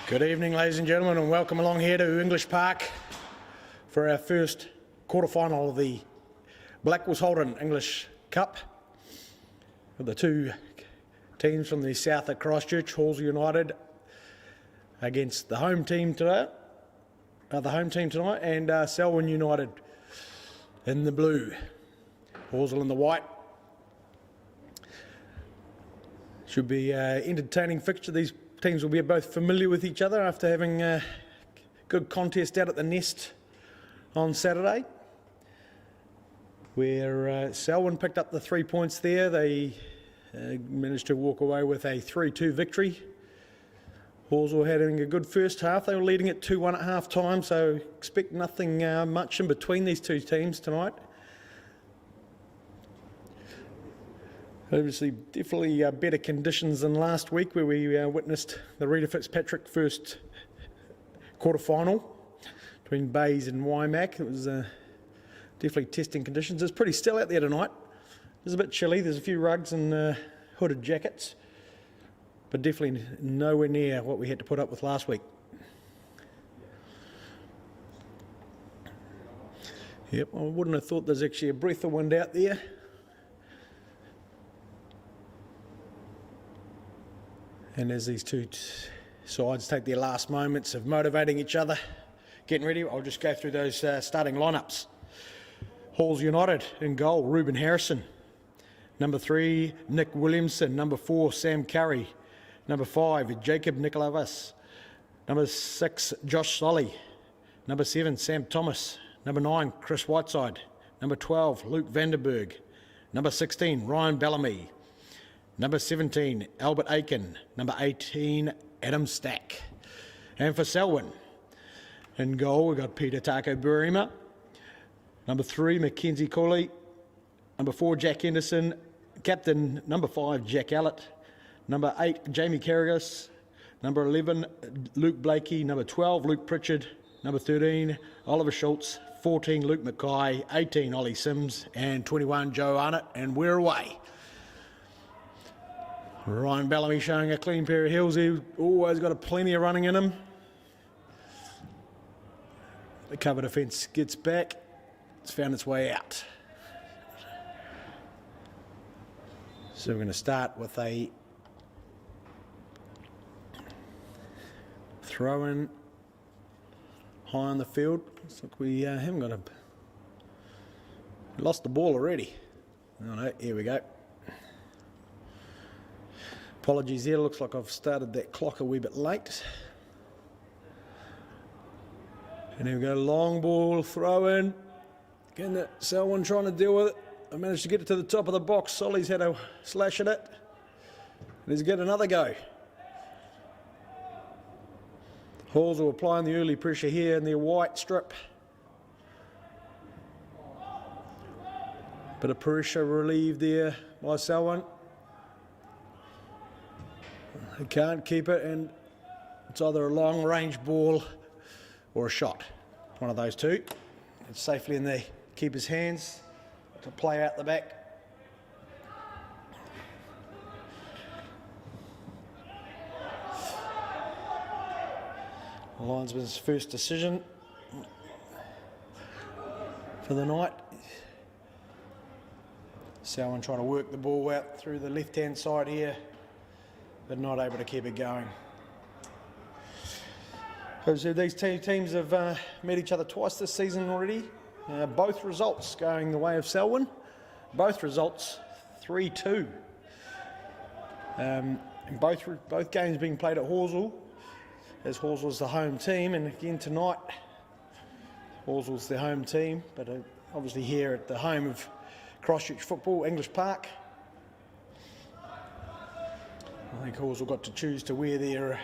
Good evening, ladies and gentlemen, and welcome along here to English Park for our first quarter-final of the Blackwells Holden English Cup. With the two teams from the south of Christchurch, Halls United against the home team tonight, and Selwyn United in the blue, Horsell in the white. Should be an entertaining fixture. These teams will be both familiar with each other after having a good contest out at the Nest on Saturday, where Selwyn picked up the 3 points there. They managed to walk away with a 3-2 victory. Horsell having a good first half. They were leading at 2-1 at half time, so expect nothing much in between these two teams tonight. Obviously, definitely better conditions than last week, where we witnessed the Rita Fitzpatrick first quarter-final between Bays and Waimak. It was definitely testing conditions. It's pretty still out there tonight. It's a bit chilly. There's a few rugs and hooded jackets, but definitely nowhere near what we had to put up with last week. Yep, I wouldn't have thought there's actually a breath of wind out there. And as these two sides take their last moments of motivating each other, getting ready, I'll just go through those starting lineups. Halls United in goal, Reuben Harrison. Number 3, Nick Williamson. Number 4, Sam Curry. Number 5, Jacob Nicolavas. Number 6, Josh Solly. Number 7, Sam Thomas. Number 9, Chris Whiteside. Number 12, Luke Vanderberg. Number 16, Ryan Bellamy. Number 17, Albert Aiken. Number 18, Adam Stack. And for Selwyn, in goal, we've got Peter Tako Burima. Number 3, Mackenzie Cooley. Number 4, Jack Henderson. Captain, number 5, Jack Allett. Number 8, Jamie Carrigas. Number 11, Luke Blakey. Number 12, Luke Pritchard. Number 13, Oliver Schultz. 14, Luke Mackay. 18, Ollie Sims. And 21, Joe Arnott. And we're away. Ryan Bellamy showing a clean pair of heels. He's always got plenty of running in him. The cover defence gets back. It's found its way out. So we're going to start with a throw-in high on the field. Looks like we haven't got we lost the ball already. Oh no, here we go. Apologies there, looks like I've started that clock a wee bit late. And here we go, long ball, throw in. Again, Selwyn trying to deal with it. I managed to get it to the top of the box. Solly's had a slash at it. Let's get another go. Halls are applying the early pressure here in their white strip. Bit of pressure relieved there by Selwyn. They can't keep it, and it's either a long-range ball or a shot. One of those two. It's safely in the keeper's hands to play out the back. The linesman's first decision for the night. Selwyn trying to work the ball out through the left-hand side here, but not able to keep it going. So these two teams have met each other twice this season already. Both results going the way of Selwyn. Both results 3-2. Both games being played at Horsell, as Horsell's the home team. And again tonight, Horsell's the home team, but obviously here at the home of Christchurch football, English Park. I think Horsell got to choose to wear their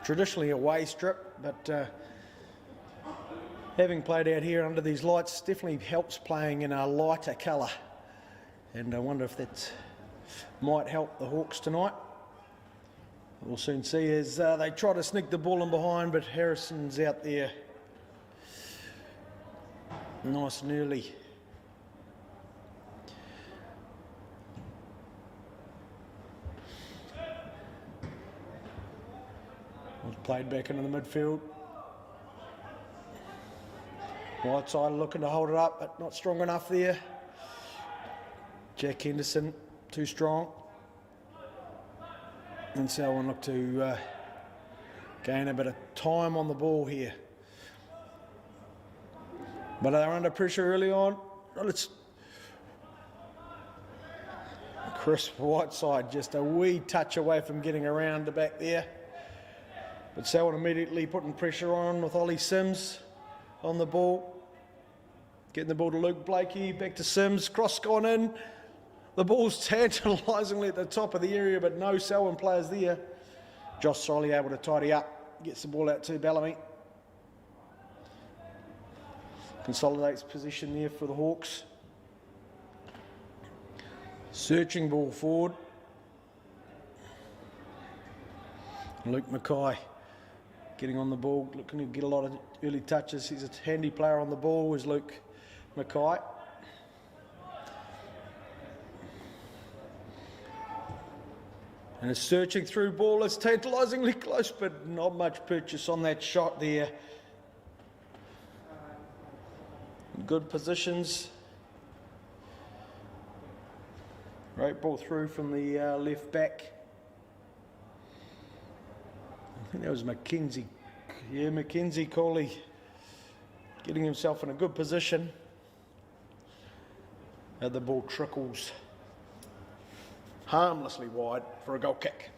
traditionally away strip, but having played out here under these lights definitely helps playing in a lighter colour. And I wonder if that might help the Hawks tonight. We'll soon see as they try to sneak the ball in behind, but Harrison's out there nice and early. Played back into the midfield. Right side looking to hold it up, but not strong enough there. Jack Henderson, too strong. And Selwyn look to gain a bit of time on the ball here. But they're under pressure early on. Well, it's Chris Whiteside just a wee touch away from getting around the back there. But Selwyn immediately putting pressure on with Ollie Sims on the ball. Getting the ball to Luke Blakey, back to Sims, cross gone in. The ball's tantalisingly at the top of the area, but no Selwyn players there. Josh Solly able to tidy up, gets the ball out to Bellamy. Consolidates position there for the Hawks. Searching ball forward. Luke Mackay getting on the ball, looking to get a lot of early touches. He's a handy player on the ball, is Luke Mackay. And a searching through ball, it's tantalisingly close, but not much purchase on that shot there. Good positions. Great ball through from the left back. I think that was Mackenzie. Yeah, Mackenzie Coley getting himself in a good position. And the ball trickles harmlessly wide for a goal kick.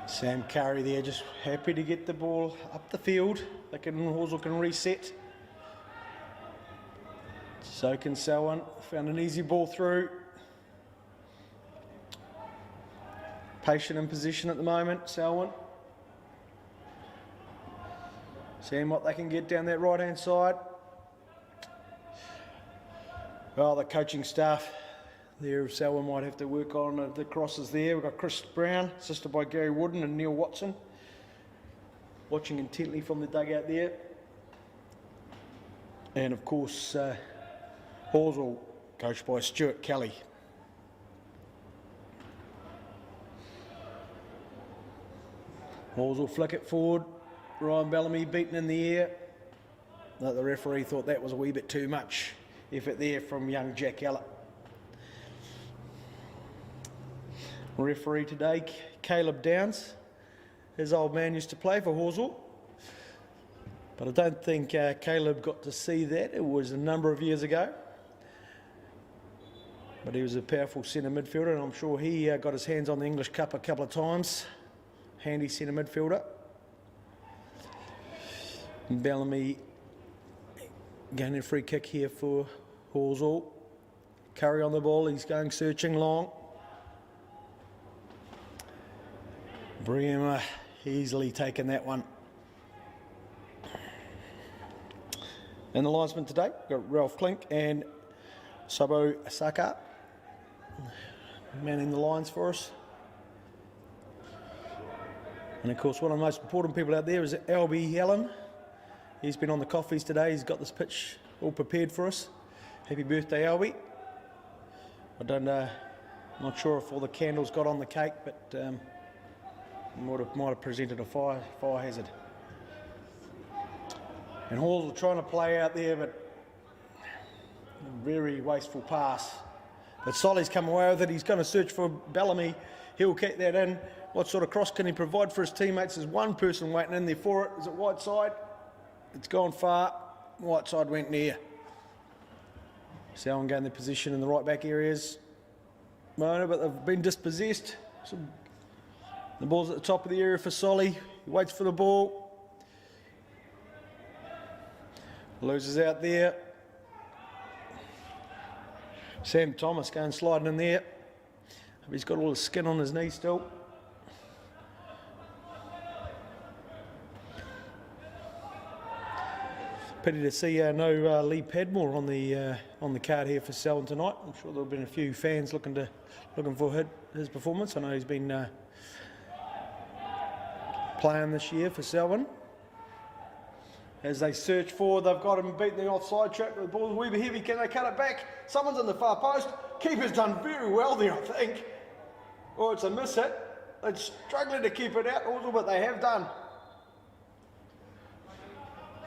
Sam Curry there, just happy to get the ball up the field. Horsell can reset. So can Selwyn. Found an easy ball through. Patient in position at the moment, Selwyn. Seeing what they can get down that right-hand side. Well, the coaching staff there of Selwyn might have to work on the crosses there. We've got Chris Brown, assisted by Gary Wooden and Neil Watson, watching intently from the dugout there. And of course, Horsell, coached by Stuart Kelly. Horsell flick it forward. Ryan Bellamy beaten in the air. The referee thought that was a wee bit too much effort there from young Jack Ellett. Referee today, Caleb Downs. His old man used to play for Horsell. But I don't think Caleb got to see that. It was a number of years ago. But he was a powerful centre midfielder, and I'm sure he got his hands on the English Cup a couple of times. Handy centre midfielder. And Bellamy gaining a free kick here for Horsell. Curry on the ball, he's going searching long. Bremer easily taken that one. And the linesman today, we've got Ralph Klink and Sabo Asaka manning the lines for us. And of course, one of the most important people out there is Albie Allen. He's been on the coffees today. He's got this pitch all prepared for us. Happy birthday, Albie. I'm not sure if all the candles got on the cake, but might have presented a fire hazard. And Hall's trying to play out there, but very wasteful pass. But Solly's come away with it. He's going to search for Bellamy. He'll kick that in. What sort of cross can he provide for his teammates? There's one person waiting in there for it. Is it Whiteside? It's gone far. Whiteside went near. Selwyn gained the position in the right back areas. No, but they've been dispossessed. The ball's at the top of the area for Solly. He waits for the ball. Loses out there. Sam Thomas going sliding in there. He's got all the skin on his knee still. Pity to see no Lee Padmore on the card here for Selwyn tonight. I'm sure there'll have been a few fans looking for his performance. I know he's been playing this year for Selwyn. as they search forward. They've got him beating the offside track. The ball's a wee bit heavy. Can they cut it back? Someone's in the far post. Keeper's done very well there, I think. Oh, it's a miss hit. They're struggling to keep it out, also, but they have done.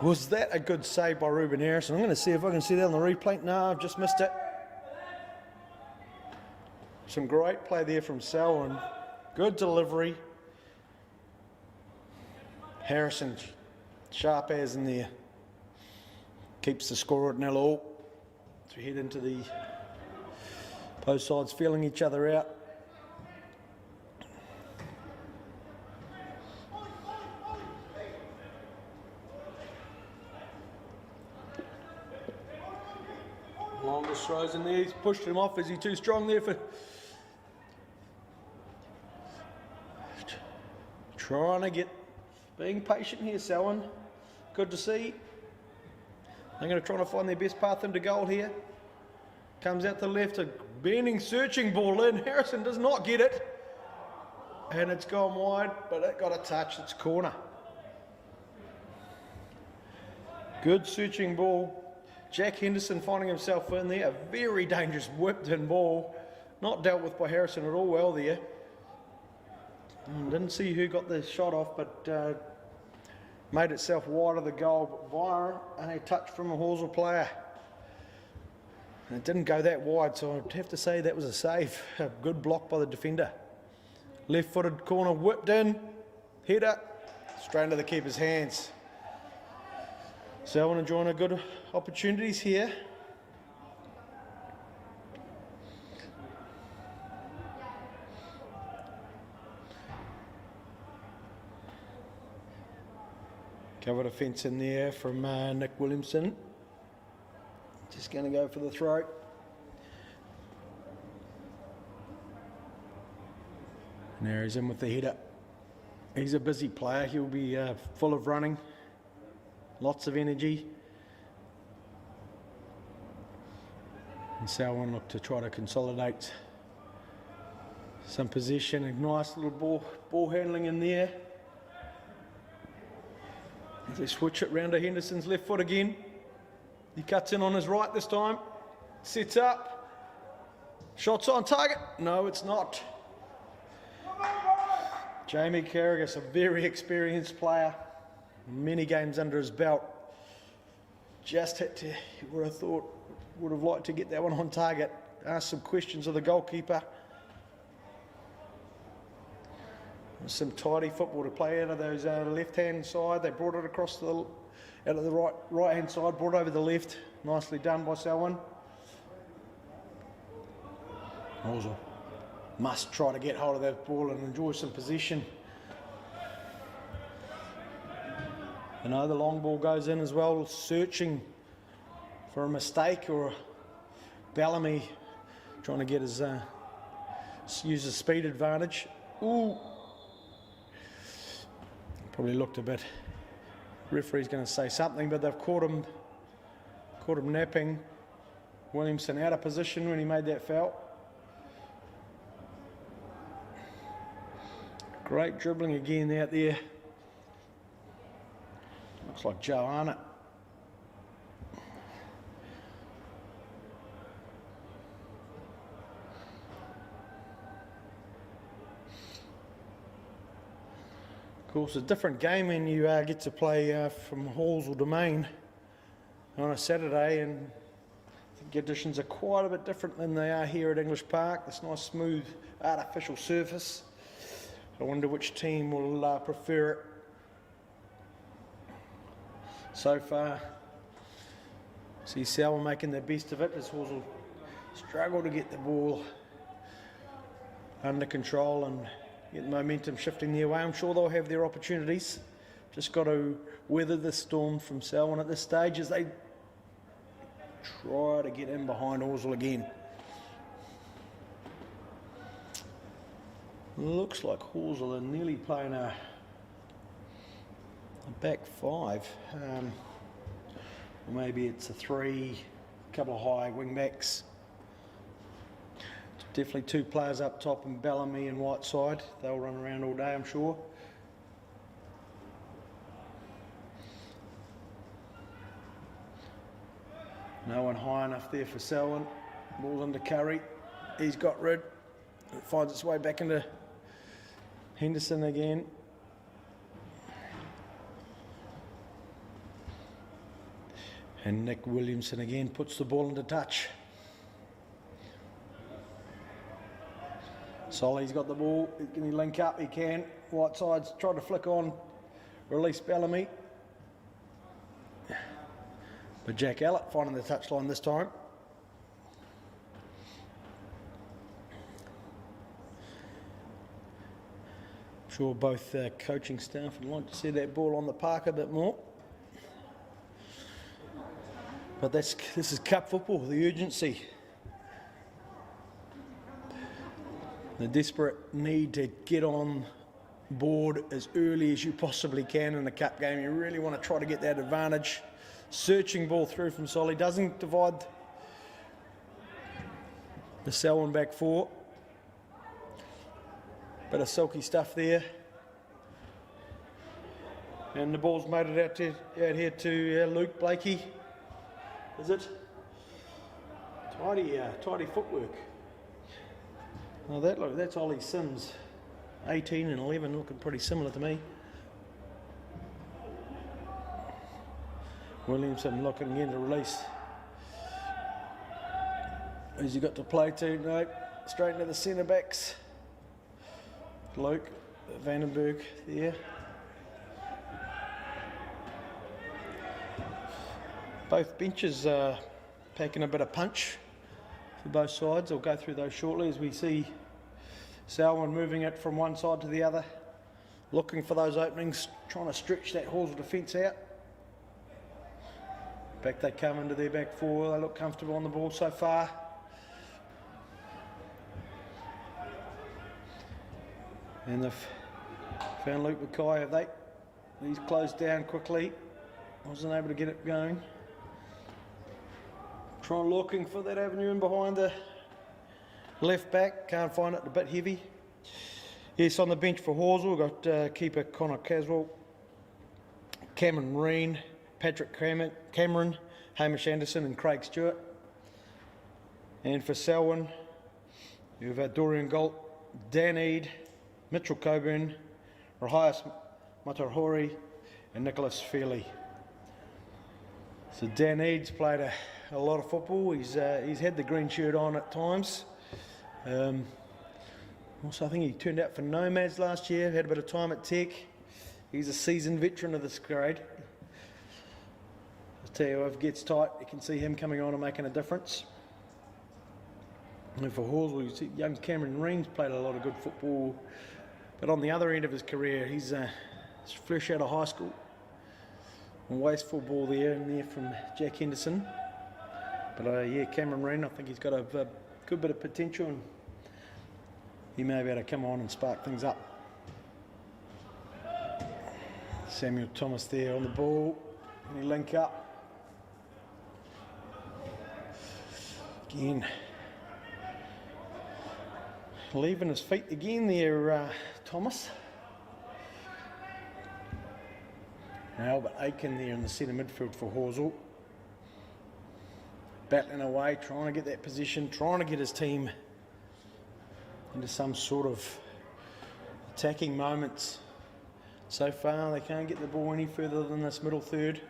Was that a good save by Ruben Harrison? I'm going to see if I can see that on the replay. No, I've just missed it. Some great play there from SEL and good delivery. Harrison, sharp as in there. Keeps the score at 0-0. As we head into the both sides feeling each other out. Longest throws in there. He's pushed him off. Is he too strong there for... Trying to get... Being patient here, Selwyn. Good to see. They're going to try to find their best path into goal here. Comes out to the left, a bending, searching ball in. Harrison does not get it. And it's gone wide, but it got a touch. It's corner. Good searching ball. Jack Henderson finding himself in there. A very dangerous whipped in ball. Not dealt with by Harrison at all well there. Didn't see who got the shot off, but made itself wide of the goal via a touch from a Horsell player. And it didn't go that wide, so I'd have to say that was a save. A good block by the defender. Left-footed corner whipped in, header, straight into the keeper's hands. Selwyn enjoying a good opportunities here. Cover defence in there from Nick Williamson. Just going to go for the throw. And there he's in with the header. He's a busy player. He'll be full of running. Lots of energy. And Selwyn look to try to consolidate some possession. A nice little ball handling in there. They switch it round to Henderson's left foot again. He cuts in on his right this time. Sets up. Shots on target. No, it's not. Jamie Carrigas, a very experienced player. Many games under his belt. Just had to, you would have thought, would have liked to get that one on target. Asked some questions of the goalkeeper. Some tidy football to play out of those left-hand side. They brought it across the out of the right-hand side, brought over the left. Nicely done by Selwyn. Also must try to get hold of that ball and enjoy some possession. And the long ball goes in as well, searching for a mistake, or Bellamy trying to get his use his speed advantage. Ooh. Probably looked a bit. Referee's going to say something, but they've caught him napping. Williamson out of position when he made that foul. Great dribbling again out there. Looks like Joanna. Of course, a different game when you get to play from Horsell Domain on a Saturday, and I think the conditions are quite a bit different than they are here at English Park. This nice, smooth, artificial surface. I wonder which team will prefer it. So far, see Selwyn making the best of it as Horsell struggle to get the ball under control and get the momentum shifting their way. I'm sure they'll have their opportunities. Just got to weather the storm from Selwyn at this stage as they try to get in behind Horsell again. Looks like Horsell are nearly playing a back five. Or maybe it's a three, a couple of high wing backs. Definitely two players up top, and Bellamy and Whiteside. They'll run around all day, I'm sure. No one high enough there for Selwyn. Ball's under Curry. He's got rid. It finds its way back into Henderson again. And Nick Williamson again puts the ball into touch. Solly's got the ball. Can he link up? He can. White side's trying to flick on. Release Bellamy. But Jack Allett finding the touchline this time. I'm sure both coaching staff would like to see that ball on the park a bit more. But this is cup football, the urgency. The desperate need to get on board as early as you possibly can in the cup game. You really want to try to get that advantage. Searching ball through from Solly. Doesn't divide the Selwyn back four. Bit of silky stuff there. And the ball's made it out here to Luke Blakey. Is it? Tidy footwork. Now that's Ollie Sims. 18 and 11 looking pretty similar to me. Williamson looking again to release. Who's he got to play to? No, straight into the centre backs. Luke Vandenberg there. Both benches are packing a bit of punch for both sides. I'll go through those shortly as we see Selwyn moving it from one side to the other, looking for those openings, trying to stretch that Hawesville defence out. Back they come into their back four. They look comfortable on the ball so far. And they've found Luke Mackay, have they? He's closed down quickly. Wasn't able to get it going. Looking for that avenue in behind the left back. Can't find it, a bit heavy. Yes, on the bench for Hawesville, we've got keeper Connor Caswell, Cameron Reen, Patrick Cameron, Hamish Anderson and Craig Stewart. And for Selwyn, you've Dorian Galt, Dan Eade, Mitchell Coburn, Rahias Matahori and Nicholas Fairley. So Dan Eade's played a lot of football. He's had the green shirt on at times. Also, I think he turned out for Nomads last year, had a bit of time at Tech. He's a seasoned veteran of this grade. I'll tell you, if it gets tight, you can see him coming on and making a difference. And for Hawesville, you see young Cameron Reen's played a lot of good football. But on the other end of his career, he's fresh out of high school. A wasteful ball there and there from Jack Henderson. But yeah, Cameron Reen, I think he's got a good bit of potential and he may be able to come on and spark things up. Samuel Thomas there on the ball. Can he link up? Again. Leaving his feet again there, Thomas. Now Albert Aiken there in the centre midfield for Hawesville. Battling away, trying to get that position, trying to get his team into some sort of attacking moments. So far, they can't get the ball any further than this middle third.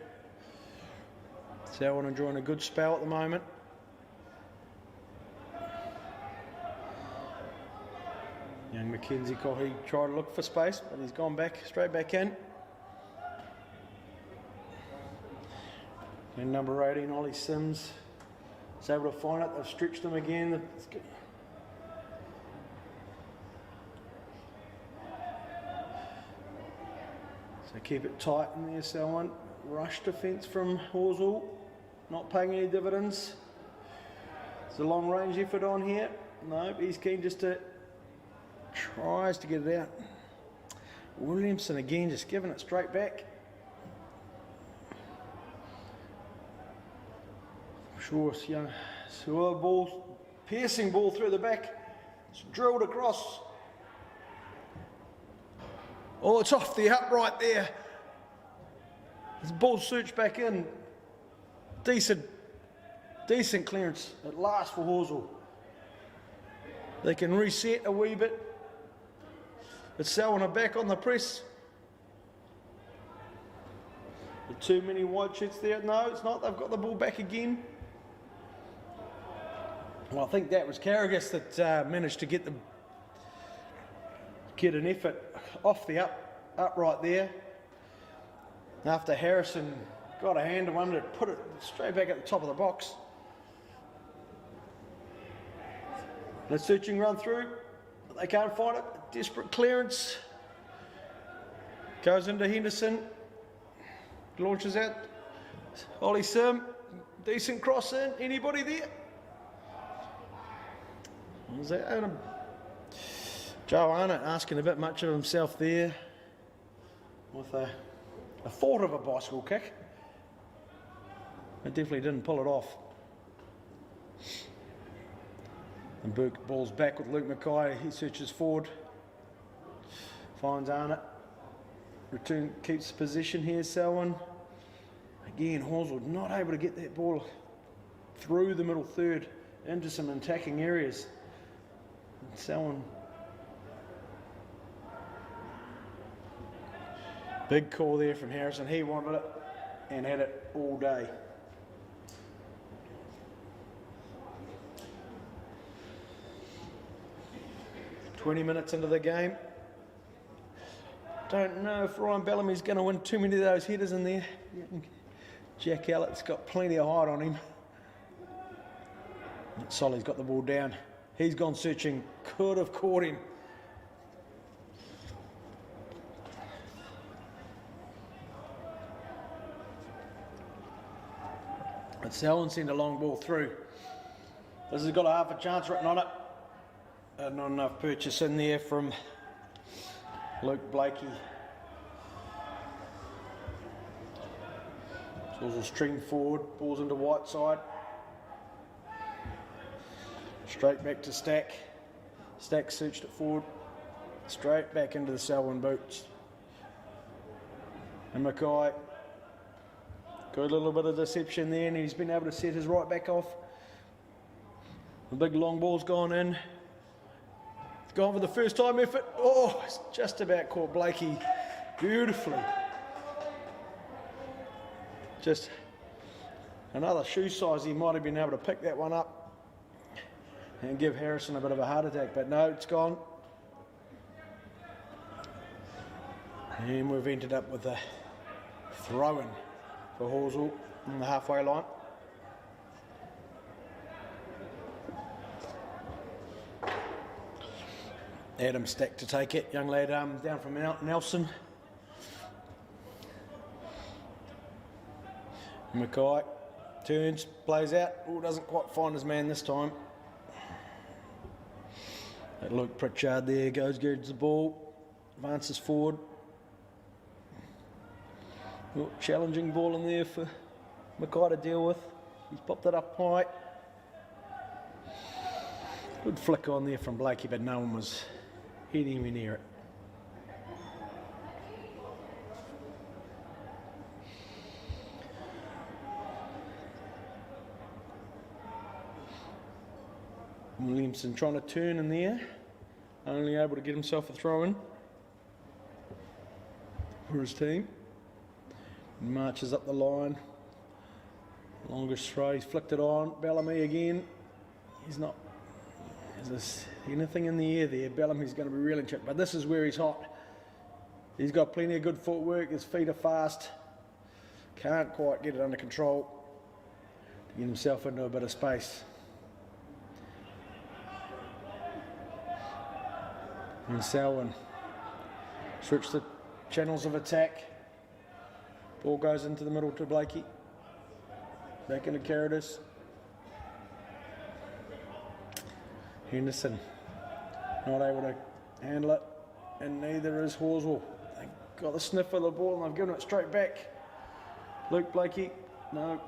Selwyn enjoying a good spell at the moment. Young Mackenzie Coffey tried to look for space, but he's gone back, straight back in. And number 18, Ollie Sims, is able to find it. They've stretched him again. So keep it tight in there, Selwyn. Rush defence from Hawesville, not paying any dividends. It's a long range effort on here. No, he's keen just to tries to get it out. Williamson again just giving it straight back. Sure, so ball, piercing ball through the back. It's drilled across. Oh, it's off the upright there. The ball searched back in. Decent Decent clearance at last for Horsell. They can reset a wee bit. But Selwyn are back on the press. Too many wide shoots there. No, it's not. They've got the ball back again. Well, I think that was Carragus that managed to get an effort off the upright there. After Harrison got a hand under it, put it straight back at the top of the box. The searching run through. They can't find it. Desperate clearance. Goes into Henderson. Launches out. Ollie Sim. Decent cross in. Anybody there? Was that Adam? Joe Arnott asking a bit much of himself there. With a thought of a bicycle kick. It definitely didn't pull it off. And Burke balls back with Luke Mackay. He searches forward. Finds Arnott. Return keeps position here, Selwyn. Again, Horsell not able to get that ball through the middle third into some attacking areas. Selwyn. Big call there from Harrison. He wanted it and had it all day. "20 minutes into the game. Don't know if Ryan Bellamy's going to win too many of those headers in there. Jack Ellett's got plenty of height on him. Solly's got the ball down. He's gone searching. Could have caught him. But Selwyn sent a long ball through. This has got a half a chance written on it. Not enough purchase in there from Luke Blakey. Horsell stream forward, balls into Whiteside. Straight back to Stack. Stack searched it forward. Straight back into the Selwyn boots. And Mackay. Got a little bit of deception there and he's been able to set his right back off. The big long ball's gone in. It's gone for the first time effort. Oh, it's just about caught Blakey beautifully. Just another shoe size, he might have been able to pick that one up and give Harrison a bit of a heart attack, but no, it's gone. And we've ended up with a throw-in for Horsell on the halfway line. Adam Stack to take it, young lad down from Nelson. Mackay turns, plays out. Oh, doesn't quite find his man this time. That Luke Pritchard there goes, gets the ball, advances forward. Oh, challenging ball in there for Mackay to deal with. He's popped it up high. Good flick on there from Blakey, but no one was anywhere near it. Williamson trying to turn in there, only able to get himself a throw-in for his team. Marches up the line, longest throw, he's flicked it on. Bellamy again, he's not, there's anything in the air there. Bellamy's going to be really chipped, but this is where he's hot. He's got plenty of good footwork, his feet are fast, can't quite get it under control to get himself into a bit of space. And Selwyn switch the channels of attack. Ball goes into the middle to Blakey. Back into Carradis. Henderson not able to handle it, and neither is Horsell. They got the sniff of the ball and they've given it straight back. Luke Blakey, no.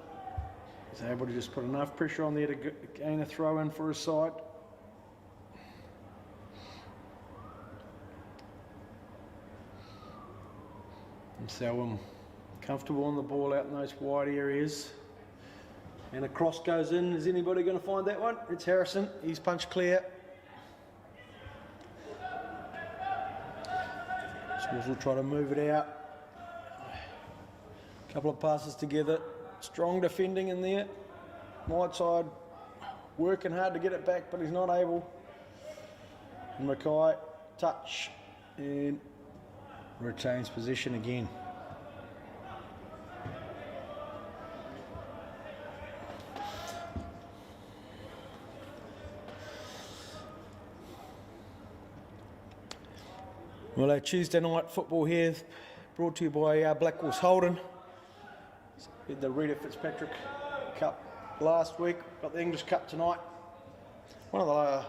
He's able to just put enough pressure on there to gain a throw in for his side. And Selwyn comfortable on the ball out in those wide areas. And a cross goes in. Is anybody going to find that one? It's Harrison. He's punched clear. Schools will try to move it out. Couple of passes together. Strong defending in there. Whiteside working hard to get it back, but he's not able. And Mackay, touch, and retains position again. Well, our Tuesday night football here, brought to you by Blackwells Holden. We had the Rita Fitzpatrick Cup last week, got the English Cup tonight. One of the,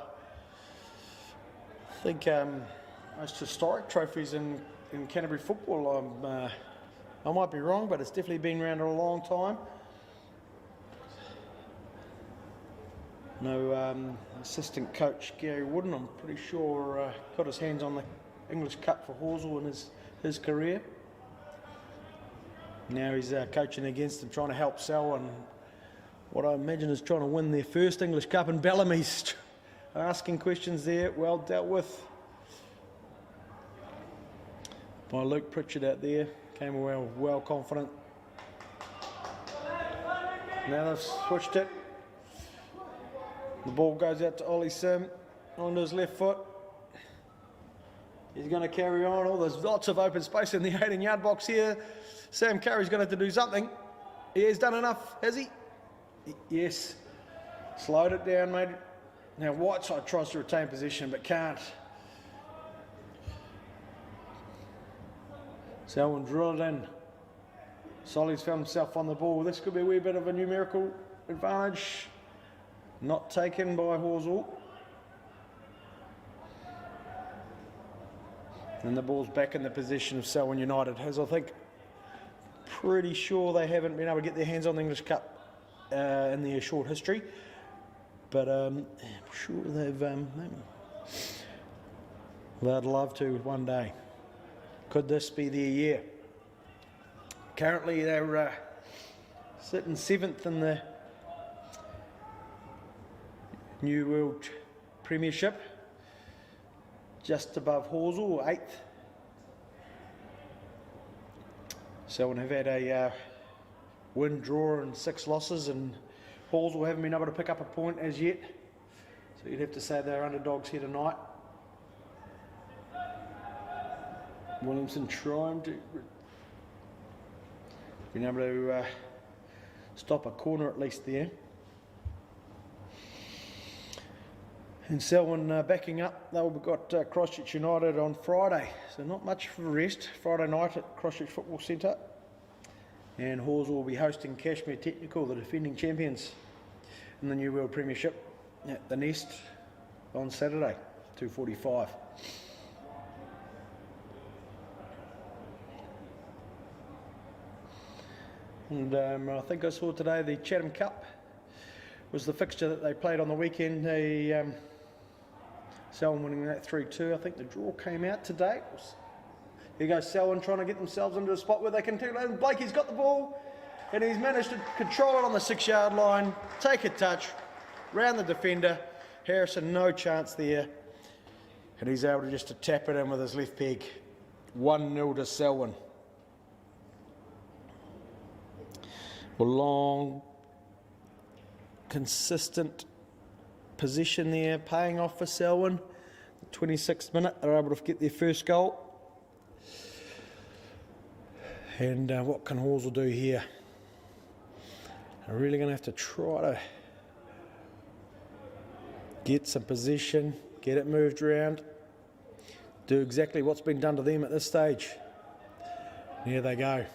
I think, most historic trophies in Canterbury football. I might be wrong, but it's definitely been around a long time. No assistant coach Gary Wooden, I'm pretty sure, got his hands on the English Cup for Horsell in his career. Now he's coaching against them, trying to help SEL, and what I imagine is trying to win their first English Cup, and Bellamy's asking questions there, well dealt with by Luke Pritchard out there. Came away well confident. Now they've switched it. The ball goes out to Ollie Sim onto his left foot. He's going to carry on. Oh, there's lots of open space in the 18-yard box here. Sam Curry's going to have to do something. He has done enough, has he? Yes. Slowed it down, mate. Now Whiteside tries to retain position but can't. Selwyn drilled in. Solly's found himself on the ball. This could be a wee bit of a numerical advantage. Not taken by Horsell. And the ball's back in the possession of Selwyn United, as I think pretty sure they haven't been able to get their hands on the English Cup in their short history. But I'm sure they'd love to one day. Could this be their year? Currently they're sitting 7th in the New World Premiership, just above Horsell, 8th. Selwyn have had a win, draw and 6 losses, and Horsell haven't been able to pick up a point as yet. So you'd have to say they're underdogs here tonight. Williamson trying to been able to stop a corner at least there. And Selwyn backing up. They've got Christchurch United on Friday, so not much for rest. Friday night at Christchurch Football Centre. And Horsell will be hosting Cashmere Technical, the defending champions in the New World Premiership, at the Nest on Saturday, 2:45. And I think I saw today the Chatham Cup was the fixture that they played on the weekend. They Selwyn winning that 3-2. I think the draw came out today. Here goes Selwyn trying to get themselves into a spot where they can take it. Blakey's got the ball and he's managed to control it on the 6-yard line, take a touch, round the defender. Harrison, no chance there. And he's able to just to tap it in with his left peg. 1-0 to Selwyn. Well, long, consistent position there, paying off for Selwyn. The 26th minute, they're able to get their first goal. And what can Horsell do here? They're really going to have to try to get some position, get it moved around, do exactly what's been done to them at this stage. Here they go.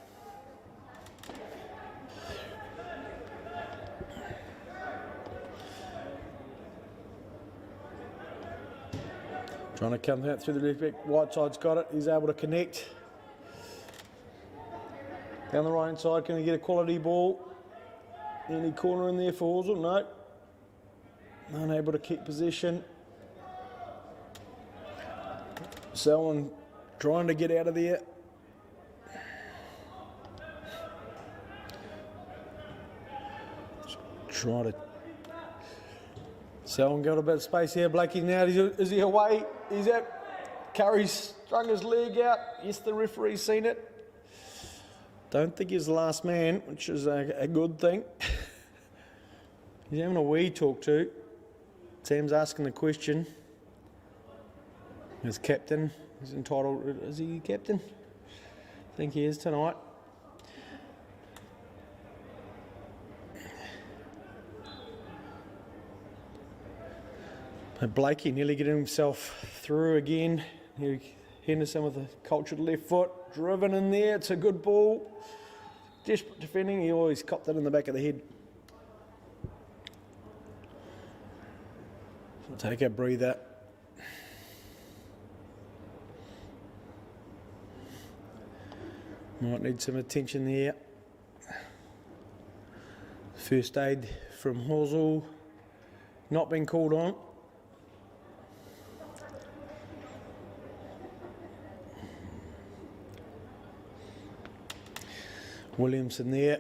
Trying to come out through the left back. Whiteside's got it. He's able to connect. Down the right hand side, can he get a quality ball? Any corner in there for Horsell? No. Unable to keep possession. Selwyn trying to get out of there. Try to. Selwyn got a bit of space here. Blakey now, is he away? He's out. Curry's strung his leg out. Yes, the referee's seen it. Don't think he's the last man, which is a good thing. He's having a wee talk to. Sam's asking the question. As captain, he's entitled. Is he captain? I think he is tonight. But Blakey nearly getting himself through again. Henderson with a cultured left foot, driven in there. It's a good ball. Desperate defending. He always copped it in the back of the head. So take a breather. Might need some attention there. First aid from Horsell. Not been called on. Williamson there,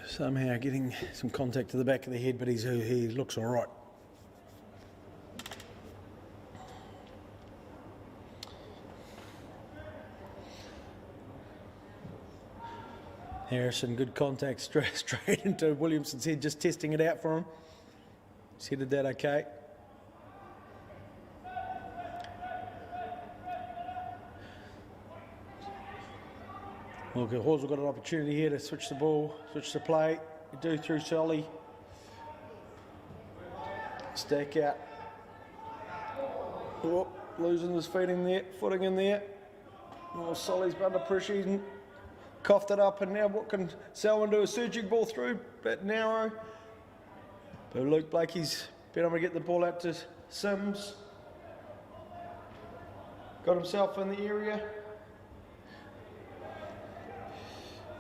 somehow getting some contact to the back of the head, but he looks all right. Harrison, good contact straight into Williamson's head, just testing it out for him. He's headed that okay. Look, Horsell got an opportunity here to switch the ball, switch the play. We do through Solly. Stack out. Oh, losing his footing in there. Oh, Solly's under pressure. He's coughed it up, and now what can Selwyn do? A surging ball through, bit narrow. But Luke Blakey's been able to get the ball out to Sims. Got himself in the area.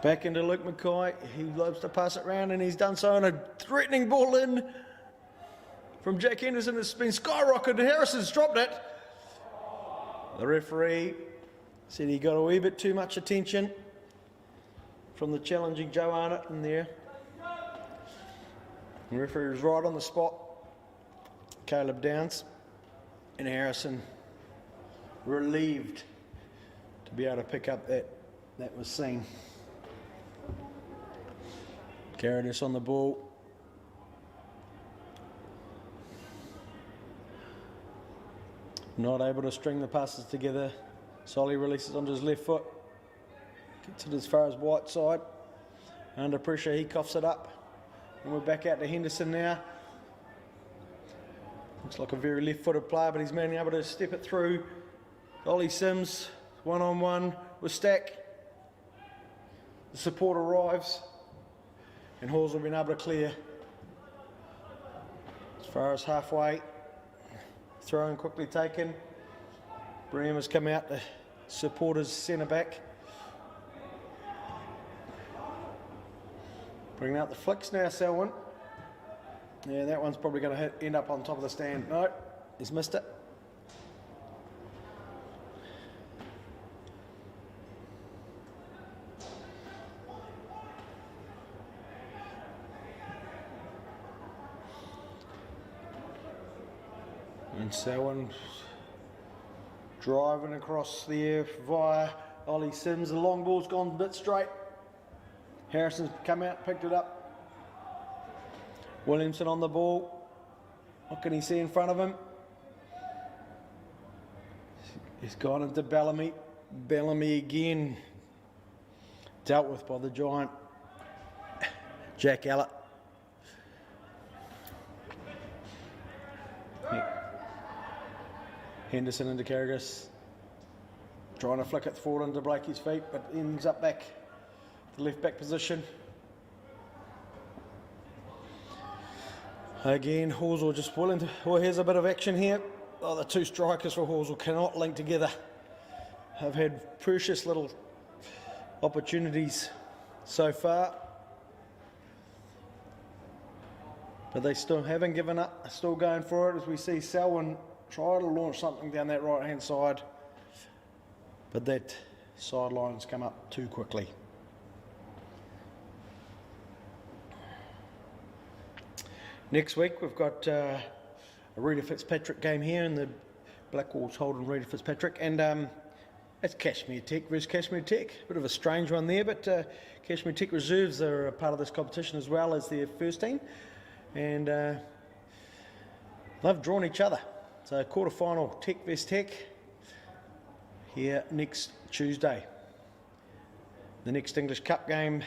Back into Luke Mackay. He loves to pass it round, and he's done so on a threatening ball in from Jack Henderson. It's been skyrocketed. Harrison's dropped it. The referee said he got a wee bit too much attention from the challenging Joe Arnott in there. The referee was right on the spot. Caleb Downs and Harrison relieved to be able to pick up that was seen. Carried on the ball. Not able to string the passes together. Solly releases onto his left foot. Gets it as far as White side. Under pressure, he coughs it up. And we're back out to Henderson now. Looks like a very left-footed player, but he's been able to step it through. Ollie Sims, one-on-one with Stack. The support arrives. And Horsell been able to clear as far as halfway. Throw in quickly taken. Bream has come out to support his centre back. Bringing out the flicks now, Selwyn. Yeah, that one's probably going to end up on top of the stand. No, he's missed it. And Selwyn driving across there via Ollie Sims. The long ball's gone a bit straight. Harrison's come out, picked it up. Williamson on the ball. What can he see in front of him? He's gone into Bellamy. Bellamy again. Dealt with by the giant Jack Allett. Henderson into Carrigas, trying to flick it forward into Blakey's feet, but ends up back to left back position. Again, Horsell just willing to, well, here's a bit of action here. Oh, the two strikers for Horsell cannot link together. Have had precious little opportunities so far, but they still haven't given up, still going for it as we see Selwyn try to launch something down that right hand side, but that sideline's come up too quickly. Next week we've got a Rita Fitzpatrick game here in the Blackwells Holden Rita Fitzpatrick, and it's Kashmir Tech versus Kashmir Tech. Bit of a strange one there, but Kashmir Tech reserves are a part of this competition as well as their first team, and they've drawn each other. So quarter-final Tech versus Tech here next Tuesday. The next English Cup game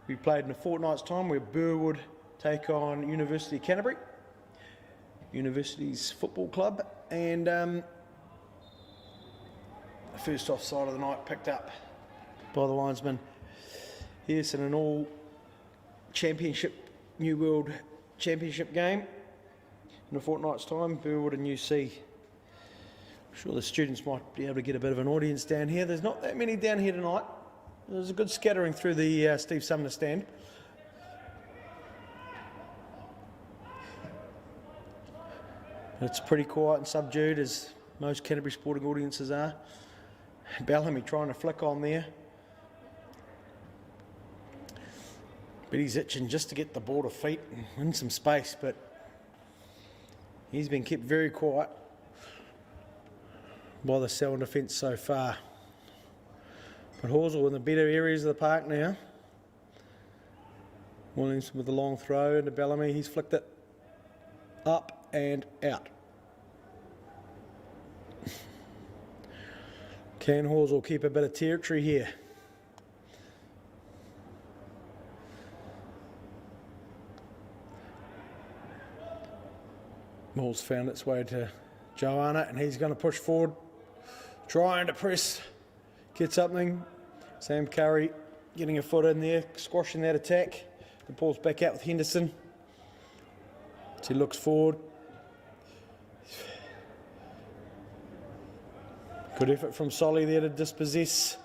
we played in a fortnight's time, where Burwood take on University of Canterbury, University's football club, and the first offside of the night picked up by the linesman. Yes, in an all championship, New World Championship game in a fortnight's time, Burwood and UC. I'm sure the students might be able to get a bit of an audience down here. There's not that many down here tonight. There's a good scattering through the Steve Sumner stand. It's pretty quiet and subdued, as most Canterbury sporting audiences are. Bellamy trying to flick on there. But he's itching just to get the ball to feet and win some space, but he's been kept very quiet by the Selwyn defence so far. But Horsell in the better areas of the park now. Williams with the long throw into Bellamy. He's flicked it up and out. Can Horsell keep a bit of territory here? Ball's found its way to Joanna, and he's going to push forward, trying to press, get something. Sam Curry getting a foot in there, squashing that attack. The ball's back out with Henderson. As he looks forward. Good effort from Solly there to dispossess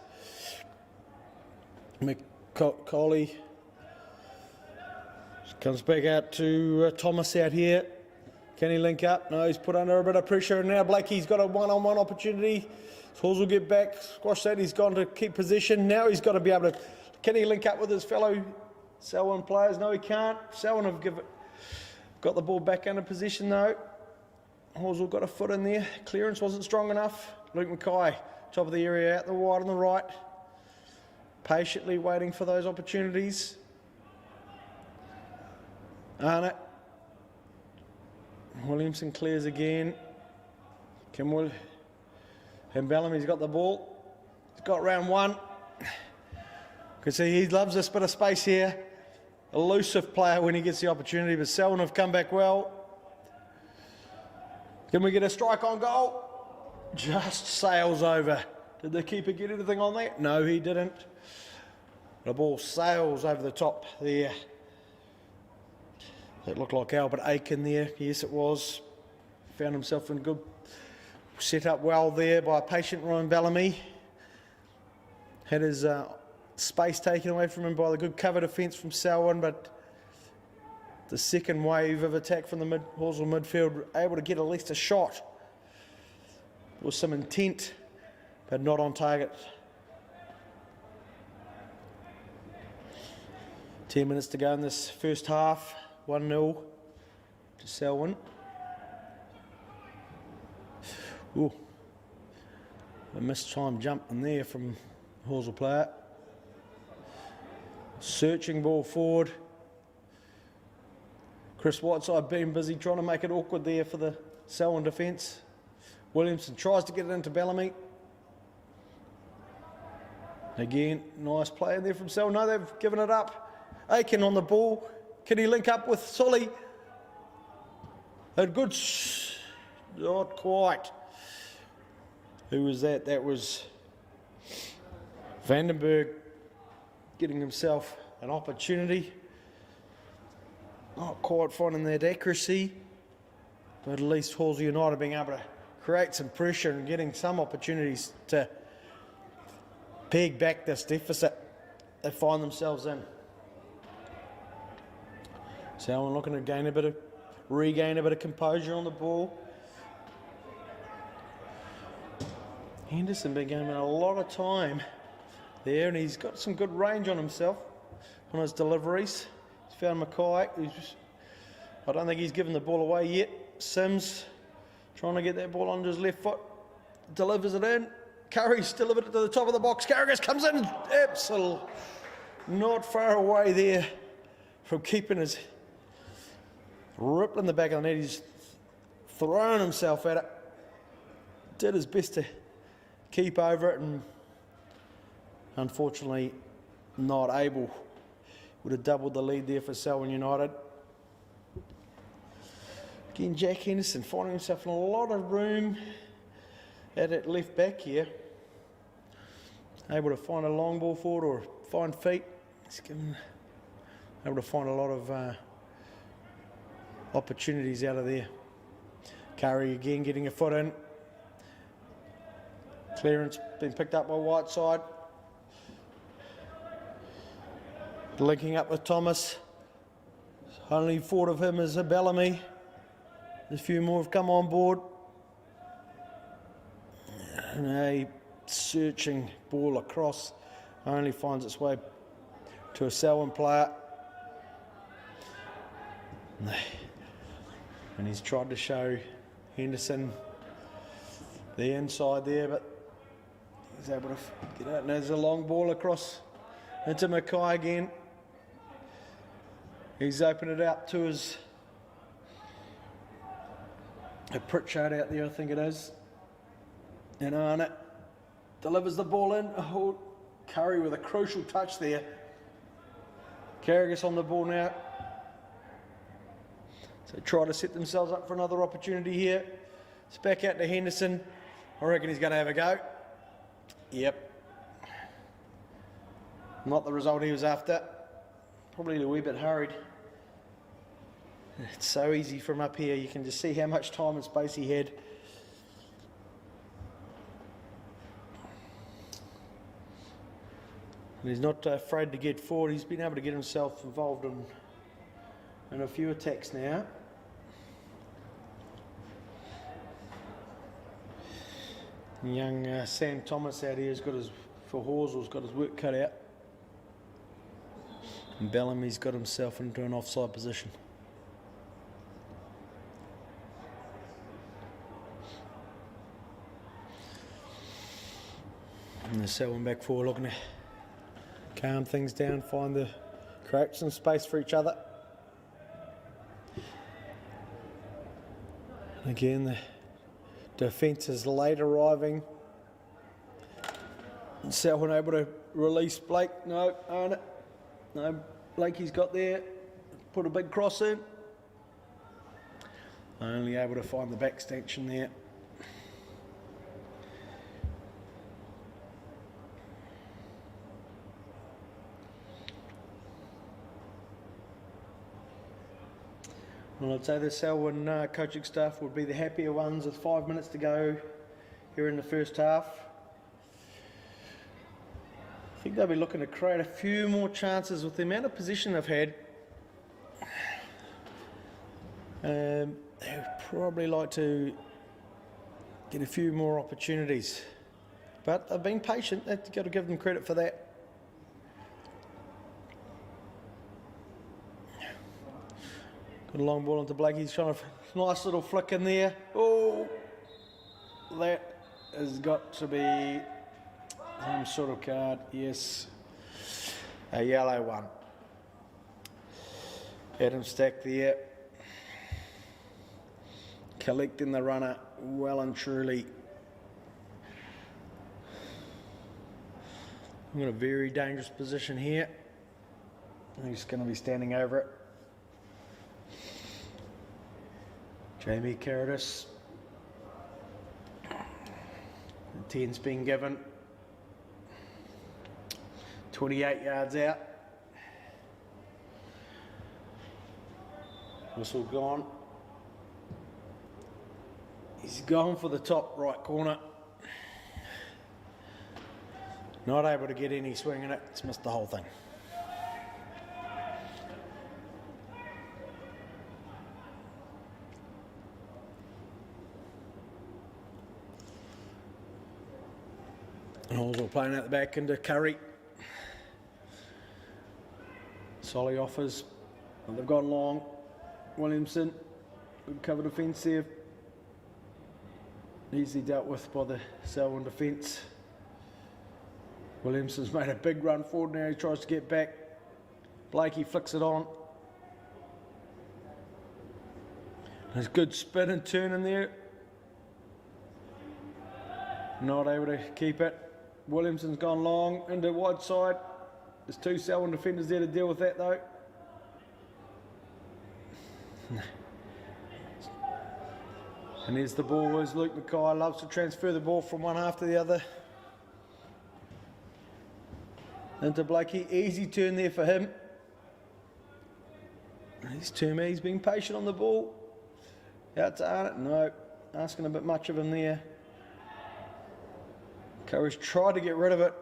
McCauley. Comes back out to Thomas out here. Can he link up? No, he's put under a bit of pressure, and now Blakey's got a one-on-one opportunity. Halls will get back, squash that. He's gone to keep position. Now he's got to be able to. Can he link up with his fellow Selwyn players? No, he can't. Selwyn have got the ball back under position though. Horsell got a foot in there. Clearance wasn't strong enough. Luke Mackay, top of the area, out the wide on the right. Patiently waiting for those opportunities. Arnott. Williamson clears again. And Bellamy's got the ball. He's got round one. You can see he loves this bit of space here. Elusive player when he gets the opportunity, but Selwyn have come back well. Can we get a strike on goal? Just sails over. Did the keeper get anything on that? No, he didn't. The ball sails over the top there. That looked like Albert Aiken there. Yes, it was. Found himself in good, set up well there by a patient Ryan Bellamy. Had his space taken away from him by the good cover defence from Selwyn, but the second wave of attack from the Horsell midfield able to get at least a shot with some intent, but not on target. 10 minutes to go in this first half. 1-0 to Selwyn. Ooh, a missed time jump in there from Horsell player. Searching ball forward. Chris Whiteside being busy trying to make it awkward there for the Selwyn defence. Williamson tries to get it into Bellamy. Again, nice play in there from Selwyn. No, they've given it up. Aiken on the ball. Can he link up with Solly? A good, not quite. Who was that? That was Vandenberg getting himself an opportunity. Not quite finding that accuracy, but at least Horsell United being able to create some pressure and getting some opportunities to peg back this deficit they find themselves in. Selwyn looking to regain a bit of composure on the ball. Henderson been gaining a lot of time there, and he's got some good range on himself on his deliveries. He's found Mackay, who's I don't think he's given the ball away yet. Sims trying to get that ball onto his left foot, delivers it in. Curry's delivered it to the top of the box. Carrigus comes in, absolutely not far away there from keeping his rippling the back of the net. He's thrown himself at it. Did his best to keep over it and unfortunately not able. Would have doubled the lead there for Selwyn United. Again, Jack Henderson finding himself in a lot of room at that left back here. Able to find a long ball forward or find feet. He's able to find a lot of opportunities out of there. Curry again getting a foot in. Clearance been picked up by Whiteside. Linking up with Thomas. Only forward of him is a Bellamy. A few more have come on board. And a searching ball across only finds its way to a Selwyn player. And he's tried to show Henderson the inside there, but he's able to get out. And there's a long ball across into Mackay again. He's opened it out to his Pritchard out there, I think it is. And Arnott delivers the ball in. Oh, Curry with a crucial touch there. Carrigus on the ball now. So try to set themselves up for another opportunity here. It's back out to Henderson. I reckon he's going to have a go. Yep. Not the result he was after. Probably a wee bit hurried. It's so easy from up here. You can just see how much time and space he had. And he's not afraid to get forward. He's been able to get himself involved in a few attacks now. Young Sam Thomas out here has got his, for Horsel's got his work cut out. And Bellamy's got himself into an offside position. And the Selwyn back forward looking to calm things down, create some space for each other. Again, the defence is late arriving. Selwyn able to release Blake. No, own it. No, Blakey's got there. Put a big cross in. Only able to find the back stanchion there. Well, I'd say the Selwyn coaching staff would be the happier ones with 5 minutes to go here in the first half. I think they'll be looking to create a few more chances with the amount of possession they've had. They would probably like to get a few more opportunities. But they've been patient. They've got to give them credit for that. Got a long ball into Blake. He's trying to nice little flick in there. Oh, that has got to be some sort of card. Yes, a yellow one. Adam Stack there, collecting the runner well and truly. I'm in a very dangerous position here. He's going to be standing over it. Jamie Carradis. The 10's been given. 28 yards out. Whistle gone. He's gone for the top right corner. Not able to get any swing in it. It's missed the whole thing. And also playing out the back into Curry. Solly offers, and they've gone long. Williamson, good cover defence there. Easily dealt with by the Selwyn defence. Williamson's made a big run forward now, he tries to get back. Blakey flicks it on. There's good spin and turn in there. Not able to keep it. Williamson's gone long into wide side. There's two Selwyn defenders there to deal with that though. And there's the ball. Where's Luke Mackay? Loves to transfer the ball from one half to the other. Into Blakey. Easy turn there for him. He's Toomey. He's being patient on the ball. Out to Arnott. No. Asking a bit much of him there. Curry's tried to get rid of it.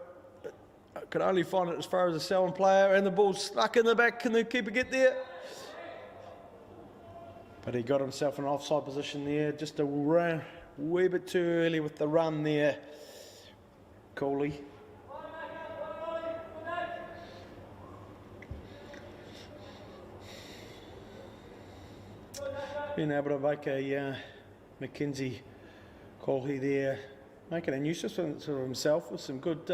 But could only find it as far as a Selwyn player. And the ball's stuck in the back. Can the keeper get there? But he got himself in an offside position there. Just a wee bit too early with the run there. Cooley. Being able to make a McKenzie Coley there, making a nuisance of himself with some good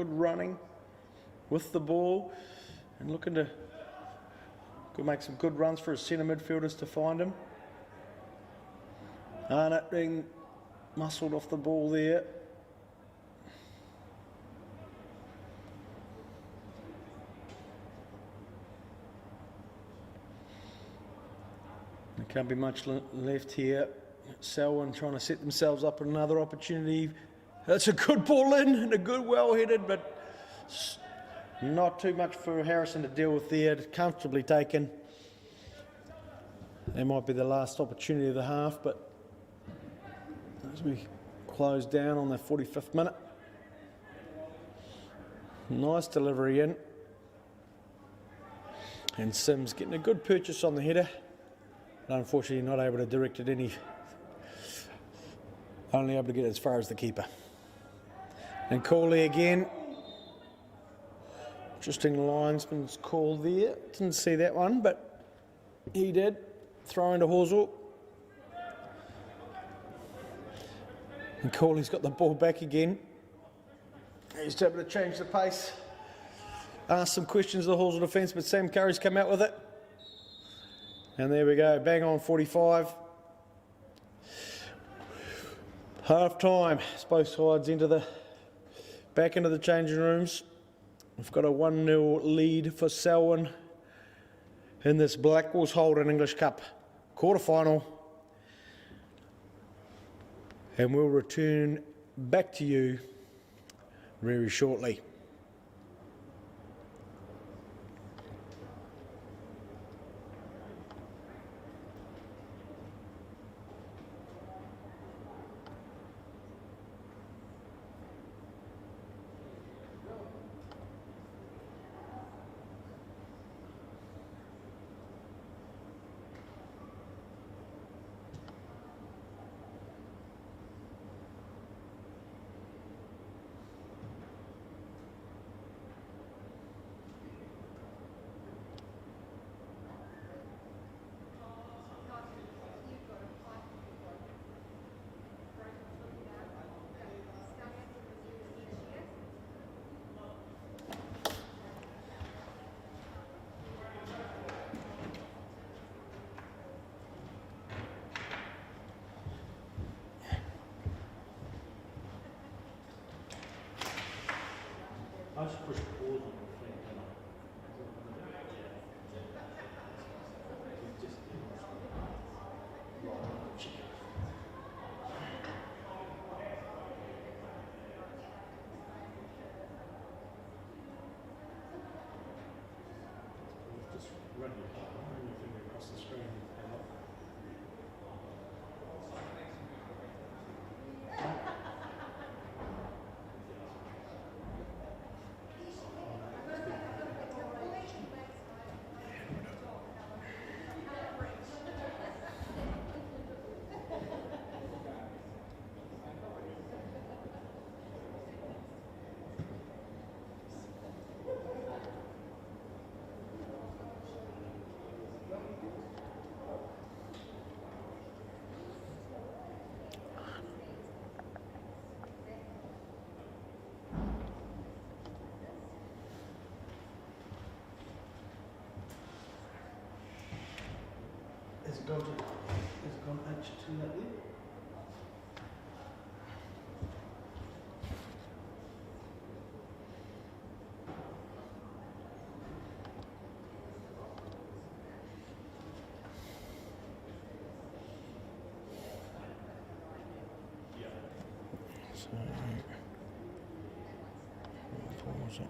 running with the ball, and looking to could make some good runs for his centre midfielders to find him. Arnott being muscled off the ball there. There can't be much left here. Selwyn trying to set themselves up another opportunity. That's a good ball in and a good well-headed, but not too much for Harrison to deal with there. Comfortably taken. There might be the last opportunity of the half, but as we close down on the 45th minute. Nice delivery in. And Sims getting a good purchase on the header. But unfortunately not able to direct it any. Only able to get as far as the keeper. And Corley again. Interesting linesman's call there. Didn't see that one, but he did. Throw into Horsell. And Corley's got the ball back again. He's able to change the pace. Ask some questions of the Horsell defence, but Sam Curry's come out with it. And there we go, bang on 45. Half time, both sides back into the changing rooms. We've got a 1-0 lead for Selwyn in this Blackwells Holden English Cup quarter-final. And we'll return back to you very shortly. I just push pause on the thing. Just run your finger across the screen. Has gone H2 that there? So, pause it.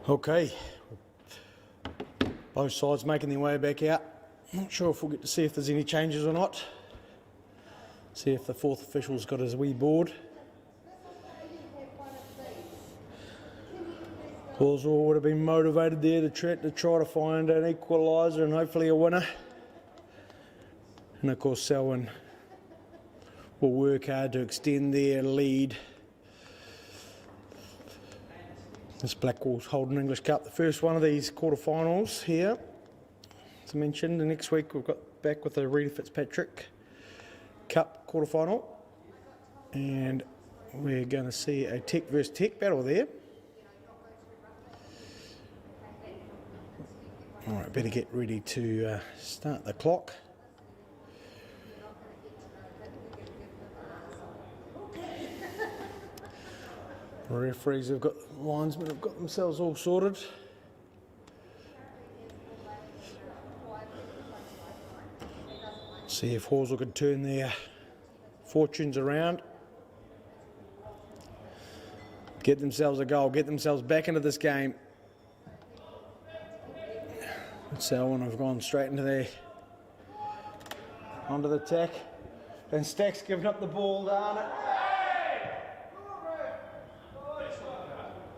Okay, both sides making their way back out. Not sure if we'll get to see if there's any changes or not. See if the fourth official's got his wee board. Horsell would have been motivated there to try to find an equaliser and hopefully a winner. And of course Selwyn will work hard to extend their lead. This Blackwells Holden English Cup, the first one of these quarterfinals here. As I mentioned, the next week we've got back with the Rita Fitzpatrick Cup quarterfinal. And we're going to see a Tech versus Tech battle there. All right, better get ready to start the clock. The referees have got, linesmen have got themselves all sorted. See if Horsell can turn their fortunes around. Get themselves a goal, get themselves back into this game. Selwyn have gone straight into there, onto the attack, and Stack's giving up the ball, darn it.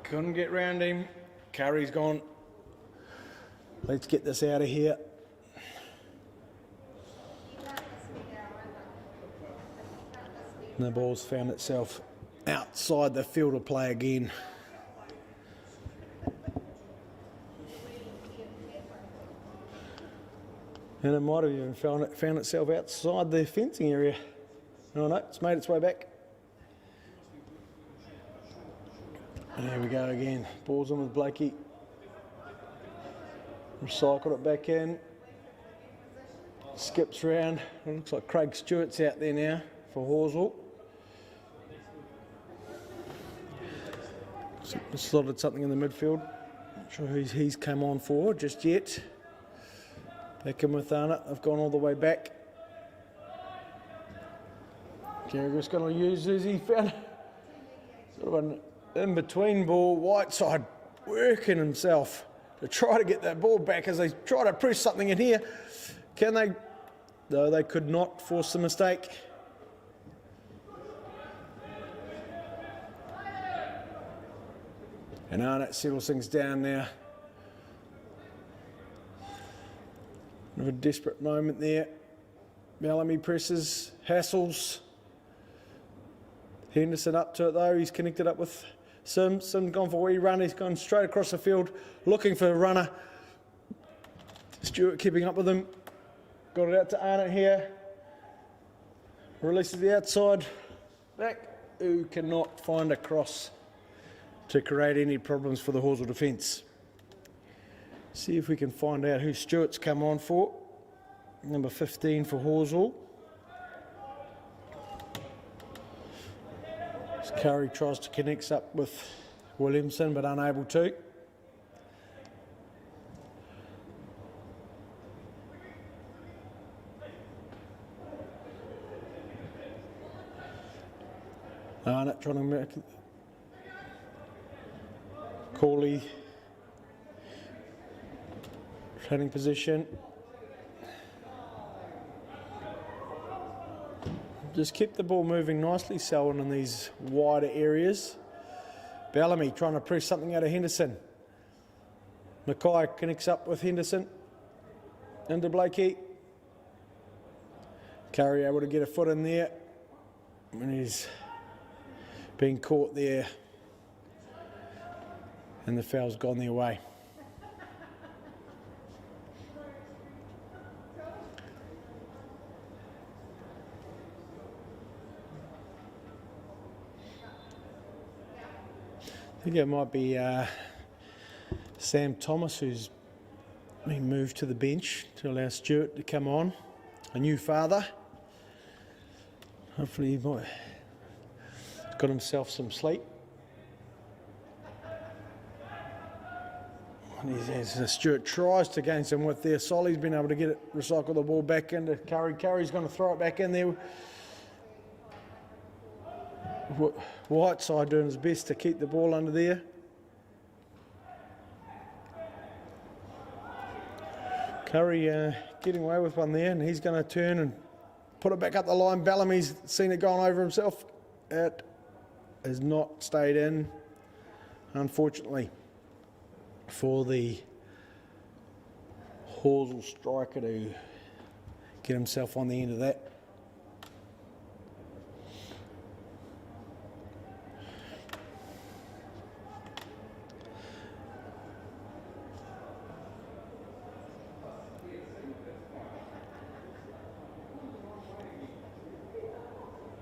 Couldn't get round him. Curry's gone. Let's get this out of here. And the ball's found itself outside the field of play again. And it might have even found itself outside the fencing area. Oh no, it's made its way back. And here we go again. Ball's in with Blakey. Recycled it back in. Skips round. It looks like Craig Stewart's out there now for Horsell. Slotted something in the midfield. Not sure who he's come on for just yet. Back in with Arnott. I've gone all the way back. Carragher's going to use this. He found sort of an in-between ball. Whiteside working himself to try to get that ball back as they try to press something in here. Can they? No, they could not force the mistake. And Arnott settles things down now. Of a desperate moment there. Bellamy presses, hassles. Henderson up to it though. He's connected up with Sims. Sims gone for a wee run. He's gone straight across the field looking for a runner. Stewart keeping up with him. Got it out to Arnott here. Releases the outside back. Who cannot find a cross to create any problems for the Horsell defence. See if we can find out who Stewart's come on for. Number 15 for Horsell. Curry tries to connect up with Williamson but unable to. Arnott trying to make Corley training position. Just keep the ball moving nicely, Selwyn, in these wider areas. Bellamy trying to press something out of Henderson. Mackay connects up with Henderson. Into Blakey. Curry able to get a foot in there. And he's been caught there. And the foul's gone their way. I think it might be Sam Thomas who's been moved to the bench to allow Stewart to come on. A new father. Hopefully he might have got himself some sleep. As Stewart tries to gain some width there, Solly's been able to get it, recycle the ball back into Curry. Curry's going to throw it back in there. Whiteside doing his best to keep the ball under there. Curry getting away with one there, and he's going to turn and put it back up the line. Bellamy's seen it going over himself. It has not stayed in, unfortunately, for the Horsell striker to get himself on the end of that.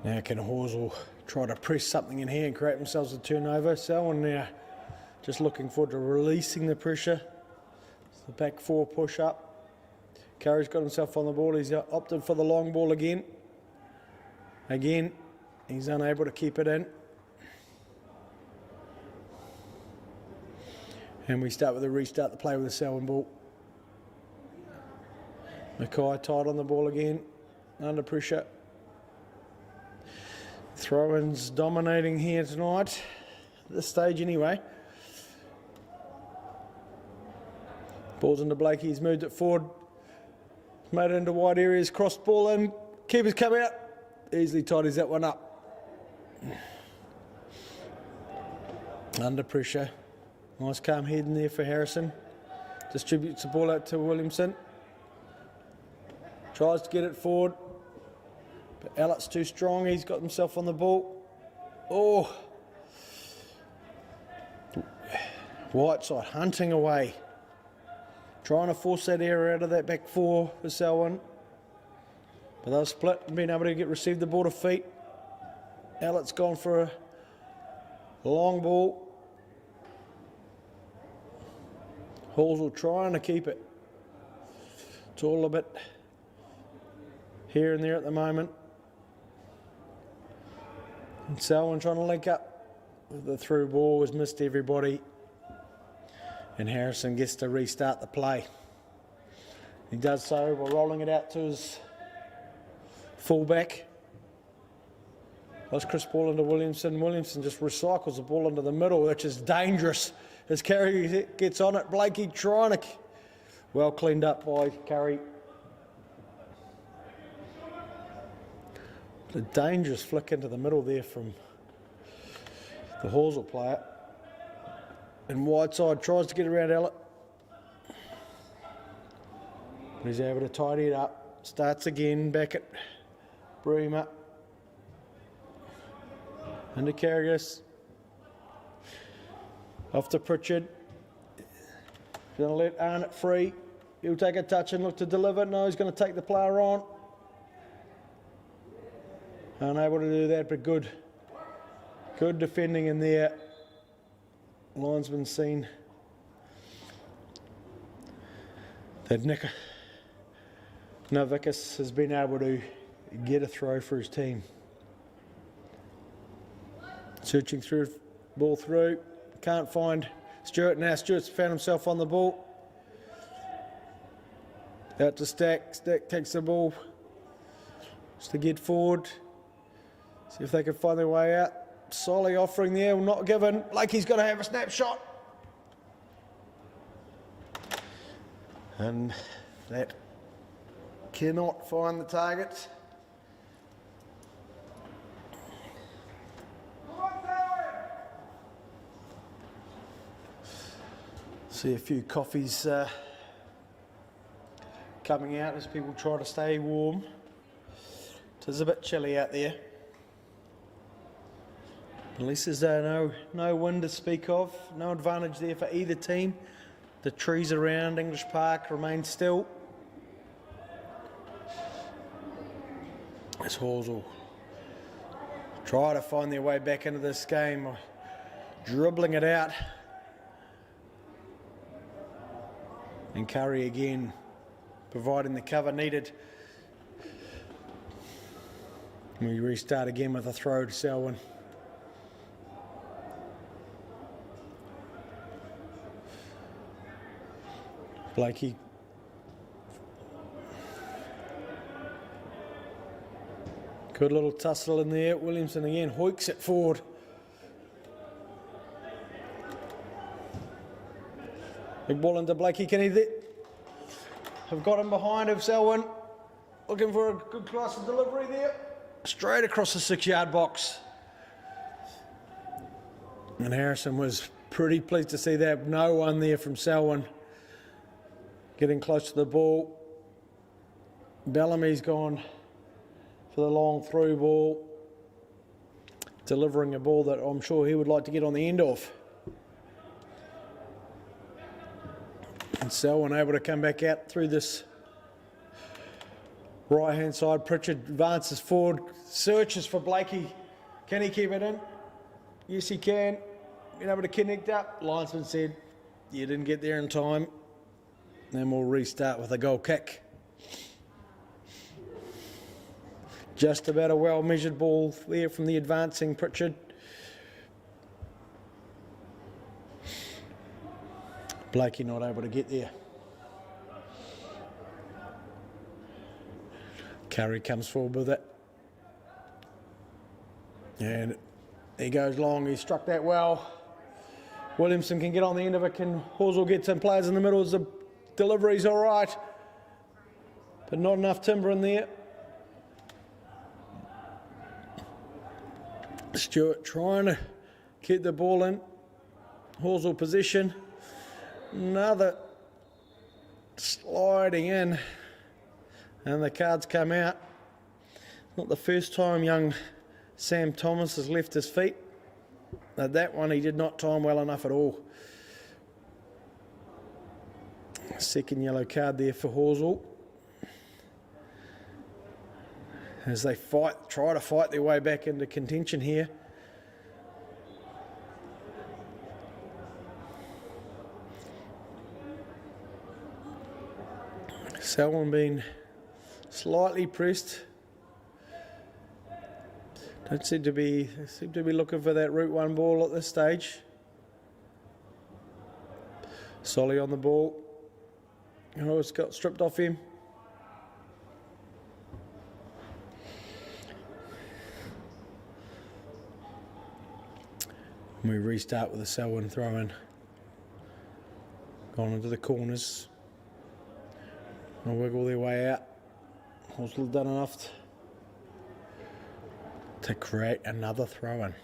Now can Horsell try to press something in here and create themselves a turnover? Selwyn now just looking forward to releasing the pressure. It's the back four push up. Curry's got himself on the ball. He's opted for the long ball again. Again, he's unable to keep it in. And we start with a restart the play with the Selwyn ball. Mackay tight on the ball again, under pressure. Throw-ins dominating here tonight, at this stage anyway. Ball's into Blakey, he's moved it forward. Made it into wide areas, crossed ball in. Keepers come out, easily tidies that one up. Under pressure. Nice calm head in there for Harrison. Distributes the ball out to Williamson. Tries to get it forward. But Ellett's too strong, he's got himself on the ball. Oh! Whiteside hunting away. Trying to force that error out of that back four for Selwyn. But they've split and been able to receive the ball to feet. Ellett's gone for a long ball. Horsell trying to keep it. It's all a bit here and there at the moment. And Selwyn trying to link up. The through ball was missed everybody. And Harrison gets to restart the play. He does so by rolling it out to his fullback. That's Chris ball into Williamson. Williamson just recycles the ball into the middle, which is dangerous. As Curry gets on it, Blakey trying to... Well cleaned up by Curry. A dangerous flick into the middle there from the Horsell player. And Whiteside tries to get around Ellett. He's able to tidy it up. Starts again, back at Bremer. Into Carrigus. Off to Pritchard. Going to let Arnott free. He'll take a touch and look to deliver. No, he's going to take the player on. Unable to do that, but good defending in there. Linesman seen that Novikas has been able to get a throw for his team. Searching through, ball through, can't find Stewart now. Stewart's found himself on the ball. Out to Stack. Stack takes the ball just to get forward. See if they can find their way out. Solly offering there, not given. Blakey's got to have a snapshot. And that cannot find the target. See a few coffees coming out as people try to stay warm. It is a bit chilly out there. At least there's no wind to speak of, no advantage there for either team. The trees around English Park remain still. As Horsell try to find their way back into this game, dribbling it out. And Curry again providing the cover needed. We restart again with a throw to Selwyn. Blakey. Good little tussle in there. Williamson again hoiks it forward. Big ball into Blakey. Can he have got him behind of Selwyn. Looking for a good class of delivery there. Straight across the 6-yard box. And Harrison was pretty pleased to see that. No one there from Selwyn. Getting close to the ball. Bellamy's gone for the long through ball. Delivering a ball that I'm sure he would like to get on the end of. And Selwyn able to come back out through this right hand side. Pritchard advances forward, searches for Blakey. Can he keep it in? Yes, he can. Been able to connect up. Linesman said, you didn't get there in time. Then we'll restart with a goal kick. Just about a well measured ball there from the advancing Pritchard. Blakey not able to get there. Curry comes forward with it. And he goes long. He struck that well. Williamson can get on the end of it. Can Horsell get some players in the middle? The delivery's all right, but not enough timber in there. Stewart trying to keep the ball in. Horsell position. Another sliding in. And the cards come out. Not the first time young Sam Thomas has left his feet. Now that one he did not time well enough at all. Second yellow card there for Horsell. As they try to fight their way back into contention here. Selwyn being slightly pressed. Don't seem to be looking for that Route 1 ball at this stage. Solly on the ball. Oh, it's got stripped off him. We restart with a Selwyn throw in. Gone into the corners. They'll wiggle their way out. Horsell done enough to create another throw in.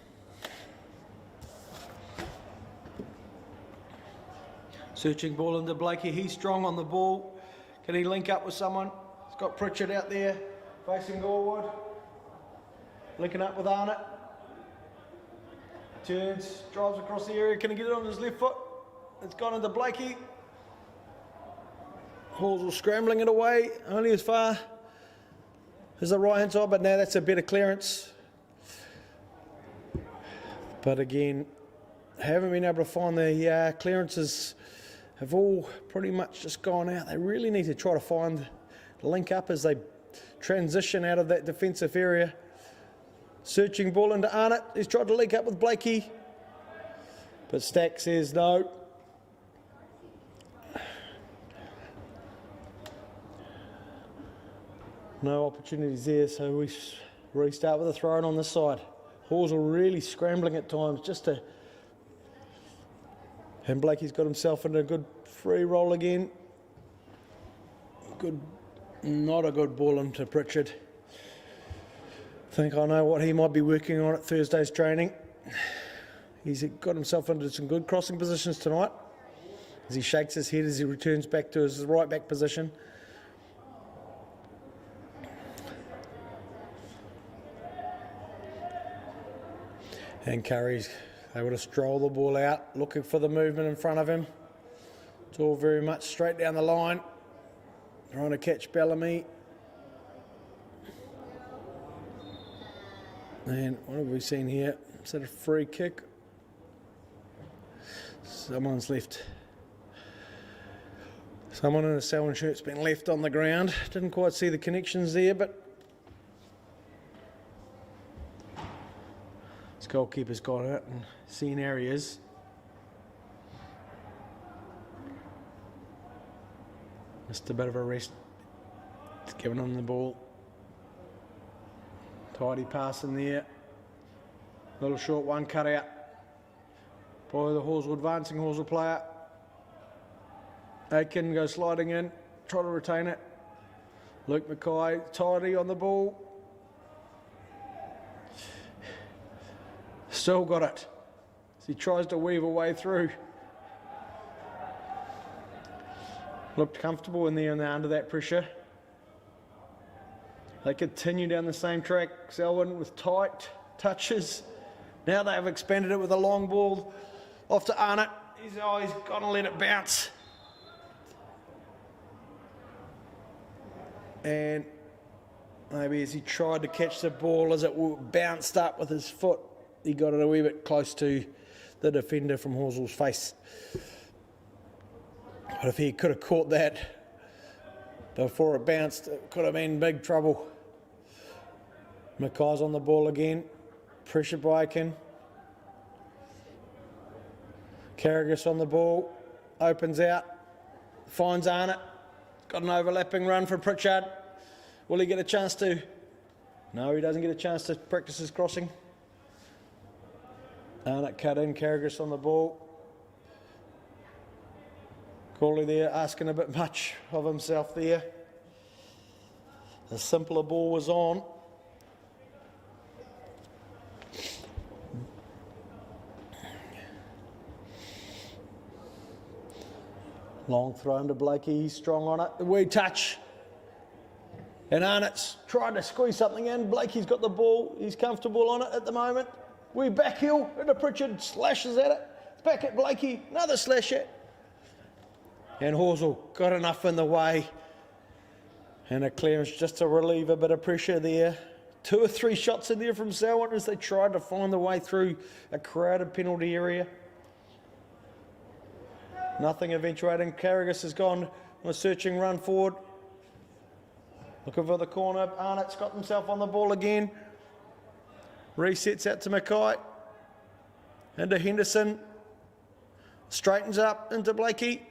Searching ball into Blakey. He's strong on the ball. Can he link up with someone? He's got Pritchard out there facing Gorwood. Linking up with Arnott. Turns, drives across the area. Can he get it on his left foot? It's gone into Blakey. Horsell scrambling it away, only as far as the right hand side, but now that's a better clearance. But again, haven't been able to find the clearances, have all pretty much just gone out. They really need to try to find the link up as they transition out of that defensive area. Searching ball into Arnott. He's tried to link up with Blakey, but Stack says no. No opportunities there, so we restart with a throw in on this side. Horsell really scrambling at times just to... And Blakey's got himself in a good free roll again. Not a good ball into Pritchard. I think I know what he might be working on at Thursday's training. He's got himself into some good crossing positions tonight. As he shakes his head as he returns back to his right back position. And Curry's able to stroll the ball out, looking for the movement in front of him. It's all very much straight down the line. Trying to catch Bellamy. And what have we seen here? Is that a free kick? Someone's left. Someone in a Selwyn shirt's been left on the ground. Didn't quite see the connections there, but this goalkeeper's got it and seen areas. Just a bit of a rest. It's giving him the ball. Tidy pass in there. Little short one cut out by the Horsell advancing Horsell player. Aiken goes sliding in. try to retain it. Luke Mackay, tidy on the ball. Still got it. As he tries to weave a way through. Looked comfortable in there and they're under that pressure. They continue down the same track. Selwyn with tight touches. Now they have expanded it with a long ball off to Arnott. He's got to let it bounce. And maybe as he tried to catch the ball as it bounced up with his foot, he got it a wee bit close to the defender from Horsell's face. But if he could have caught that before it bounced, it could have been big trouble. Mackay's on the ball again. Pressure by Akin. Carrigus on the ball. Opens out. Finds Arnott. Got an overlapping run from Pritchard. Will he get a chance to? No, he doesn't get a chance to practice his crossing. Arnott cut in. Carrigus on the ball. Crawley there asking a bit much of himself there. The simpler ball was on. Long throw to Blakey, he's strong on it. The wee touch. And Arnott's trying to squeeze something in. Blakey's got the ball, he's comfortable on it at the moment. Wee back heel into Pritchard, slashes at it. Back at Blakey, another slash at. And Horsell got enough in the way. And a clearance just to relieve a bit of pressure there. 2 or 3 shots in there from Selwyn as they tried to find the way through a crowded penalty area. Nothing eventuating. Carrigus has gone on a searching run forward. Looking for the corner. Arnott's got himself on the ball again. Resets out to Mackay. Into Henderson. Straightens up into Blakey.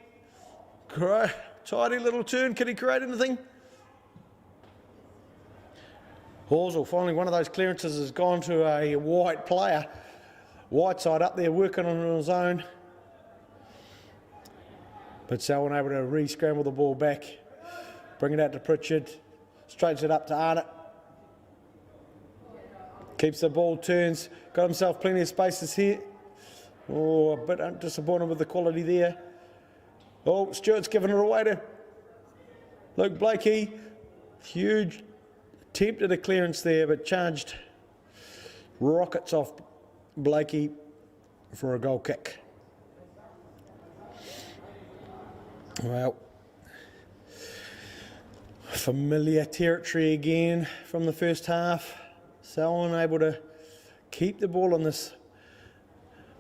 Tidy little turn. Can he create anything? Horsell, finally one of those clearances has gone to a white player. Whiteside up there working on his own. But Selwyn able to re-scramble the ball back. Bring it out to Pritchard. Straightens it up to Arnott. Keeps the ball, turns. Got himself plenty of spaces here. Oh, a bit disappointed with the quality there. Oh, Stewart's given it away to Luke Blakey. Huge attempt at a clearance there, but charged. Rockets off Blakey for a goal kick. Well, familiar territory again from the first half. Selwyn able to keep the ball in this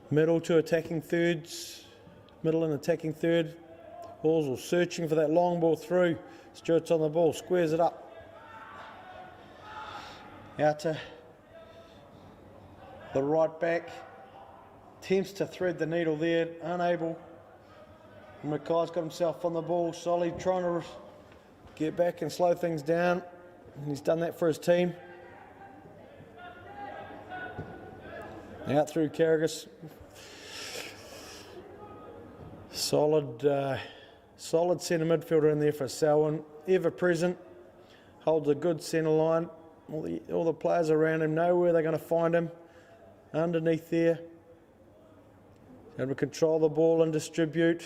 middle to attacking thirds, middle and attacking third. Horsell searching for that long ball through. Stewart's on the ball, squares it up. Out to the right back. Attempts to thread the needle there, unable. Mackay's got himself on the ball, solid, trying to get back and slow things down. And he's done that for his team. Out through Carrigus. Solid centre midfielder in there for Selwyn. Ever present. Holds a good centre line. All the players around him know where they're going to find him. Underneath there. Able to control the ball and distribute.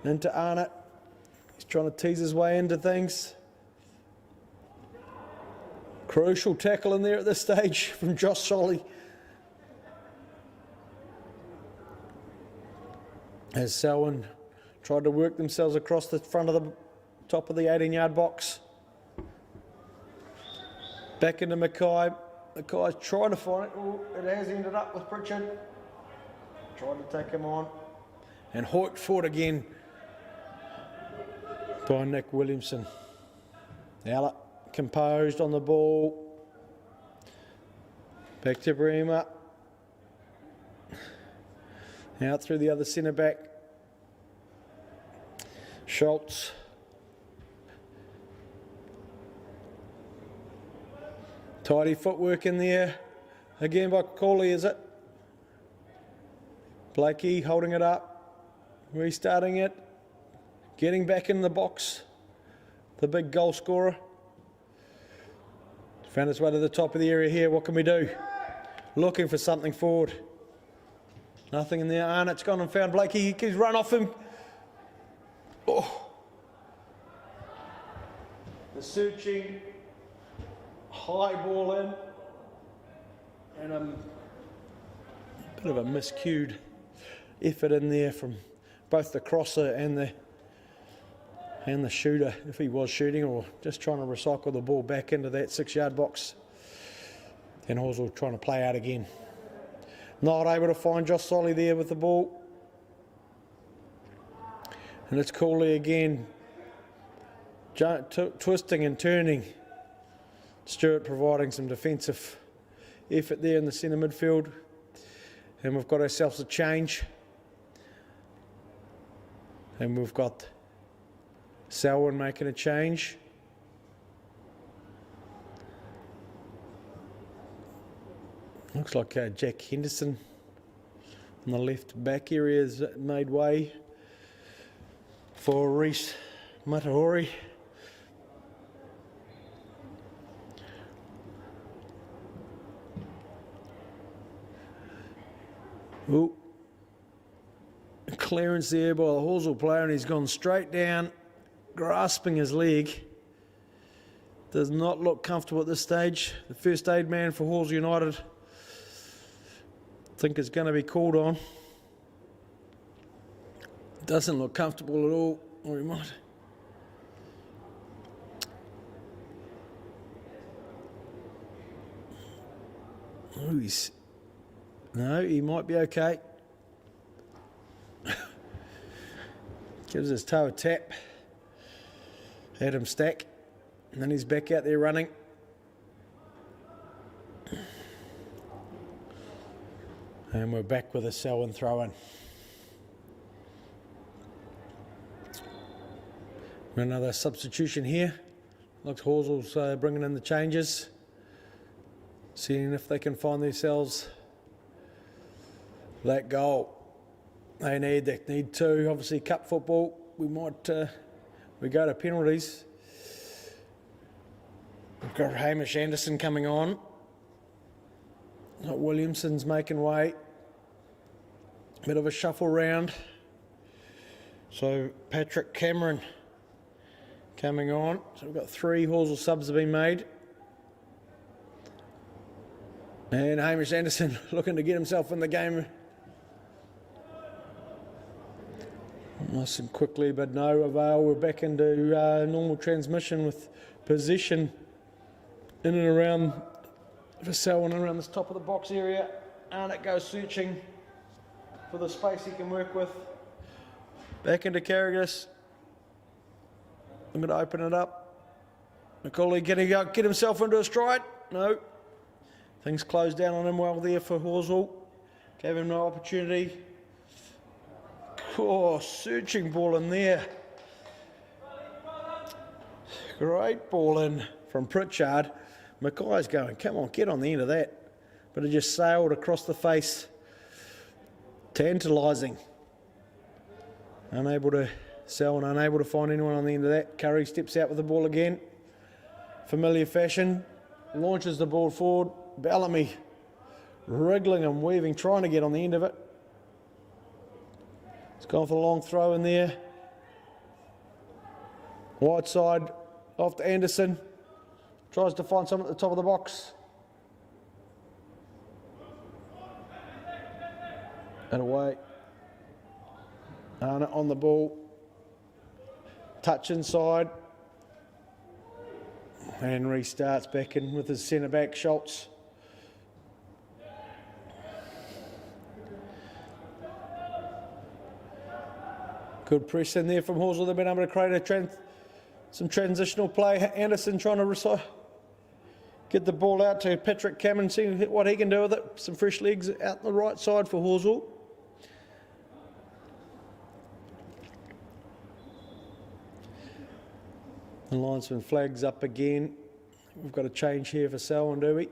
Into Arnott. He's trying to tease his way into things. Crucial tackle in there at this stage from Josh Solly. As Selwyn tried to work themselves across the front of the top of the 18-yard box. Back into Mackay. Mackay's trying to find it. Oh, it has ended up with Pritchard. Trying to take him on. And Hoyt fought again by Nick Williamson. Alec composed on the ball. Back to Bremer. Out through the other centre back. Schultz. Tidy footwork in there. Again by Cawley, is it? Blakey holding it up. Restarting it. getting back in the box, the big goal scorer. Found its way to the top of the area here. What can we do? Looking for something forward. Nothing in there. Arnott's gone and found Blakey. He can run off him. Oh. The searching high ball in. And a bit of a miscued effort in there from both the crosser and the shooter, if he was shooting, or just trying to recycle the ball back into that 6-yard box. And Horsell trying to play out again. Not able to find Josh Solly there with the ball. And it's Cooley again, twisting and turning. Stewart providing some defensive effort there in the centre midfield. And we've got ourselves a change. And we've got Selwyn making a change. Looks like Jack Henderson in the left back area has made way for Reece Matahori. Ooh. Clearance there by the Horsell player, and he's gone straight down, grasping his leg. Does not look comfortable at this stage. The first aid man for Horsell United, I think it's going to be called on. Doesn't look comfortable at all, or he might. Oh, no, he might be okay. Gives his toe a tap. Adam Stack. And then he's back out there running. And we're back with a Selwyn throw-in. Another substitution here. Looks Horsell's bringing in the changes. Seeing if they can find themselves that goal. They need two. Obviously, cup football. We go to penalties. We've got Hamish Anderson coming on. Williamson's making way. Bit of a shuffle round. So Patrick Cameron coming on. So we've got 3 Horsell subs have been made. And Hamish Anderson looking to get himself in the game. Nice and quickly, but no avail. We're back into normal transmission with position in and around for Selwyn around this top of the box area. Arnott goes searching for the space he can work with. Back into Carrigas. I'm going to open it up. McCauley getting get himself into a stride. No. Things closed down on him well there for Horsell. Gave him no opportunity. Oh, searching ball in there. Great ball in from Pritchard. Mackay's going, come on, get on the end of that. But it just sailed across the face. Tantalising. Selwyn unable to find anyone on the end of that. Curry steps out with the ball again. Familiar fashion. Launches the ball forward. Bellamy wriggling and weaving, trying to get on the end of it. It's gone for a long throw in there. Wide side off to Anderson. Tries to find someone at the top of the box. And away. Arnott on the ball. Touch inside. And restarts back in with his centre back, Schultz. Good press in there from Horsell. They've been able to create some transitional play. Anderson trying to get the ball out to Patrick Cameron, seeing what he can do with it. Some fresh legs out the right side for Horsell. The linesman flags up again. We've got a change here for Selwyn, do we?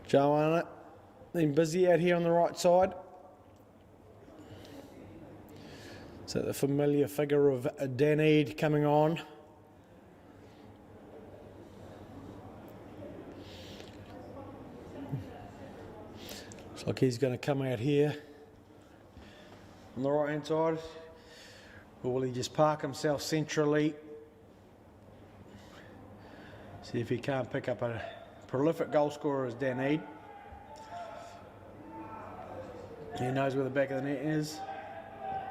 Joe Arnott, been busy out here on the right side. So the familiar figure of Danede coming on. Looks like he's going to come out here on the right hand side. Or will he just park himself centrally? See if he can't pick up a prolific goal scorer as Danede. He knows where the back of the net is.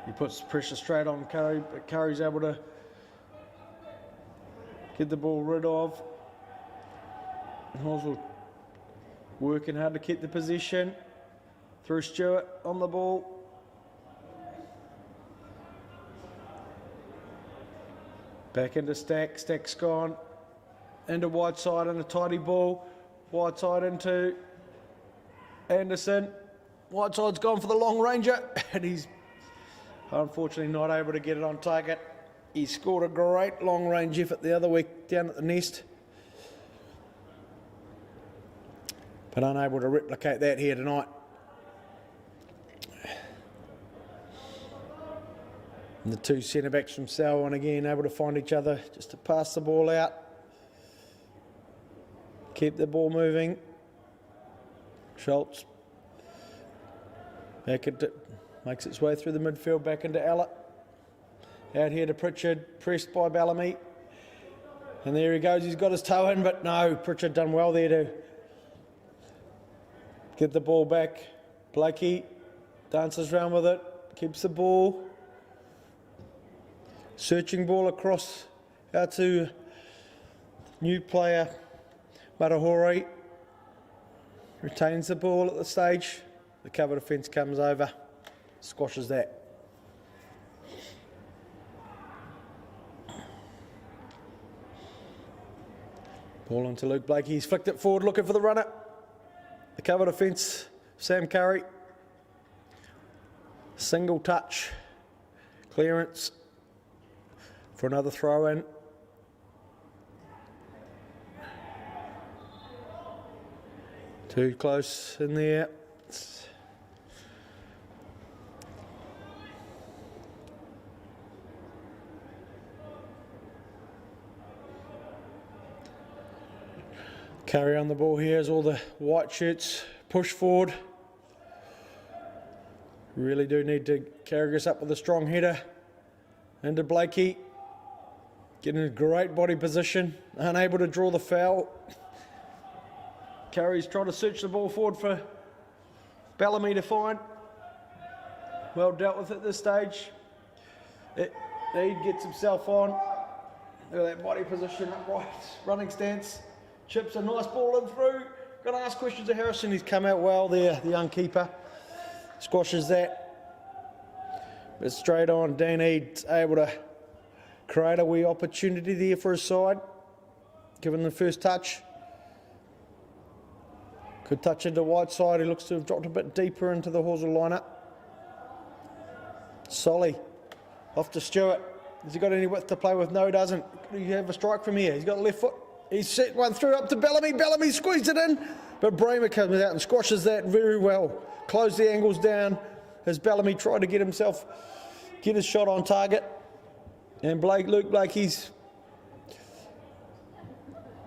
He puts pressure straight on Curry, but Curry's able to get the ball rid of. Horsell working hard to keep the possession. Through Stewart on the ball. Back into Stack. Stack's gone into Whiteside and a tidy ball. Whiteside into Anderson. Whiteside's gone for the long ranger and he's unfortunately not able to get it on target. He scored a great long range effort the other week down at the nest, but unable to replicate that here tonight. And the two centre backs from Selwyn again able to find each other just to pass the ball out. Keep the ball moving. Schultz back into, makes its way through the midfield back into Allett. Out here to Pritchard, pressed by Bellamy. And there he goes, he's got his toe in, but no, Pritchard done well there to get the ball back. Blakey dances around with it, keeps the ball. Searching ball across out to new player Matahori. Retains the ball at the stage. The cover defence comes over, squashes that. Ball onto Luke Blakey. He's flicked it forward looking for the runner. The cover defence, Sam Curry. Single touch. Clearance for another throw in. Too close in there. Carry on the ball here as all the white shirts push forward. Really do need to carry us up with a strong header. Into Blakey. Getting a great body position. Unable to draw the foul. Curry's trying to search the ball forward for Bellamy to find. Well dealt with at this stage. He gets himself on. Look at that body position, upright, running stance. Chips a nice ball in through. Got to ask questions of Harrison. He's come out well there, the young keeper. Squashes that. But straight on, Daneed's able to create a wee opportunity there for his side. Given the first touch. Good touch into Whiteside. He looks to have dropped a bit deeper into the Horsell lineup. Solly off to Stewart. Has he got any width to play with? No, he doesn't. Could he have a strike from here? He's got a left foot. He's set one through up to Bellamy. Bellamy squeezed it in, but Bramer comes out and squashes that very well. Close the angles down as Bellamy tried to get his shot on target. And Luke Blakey's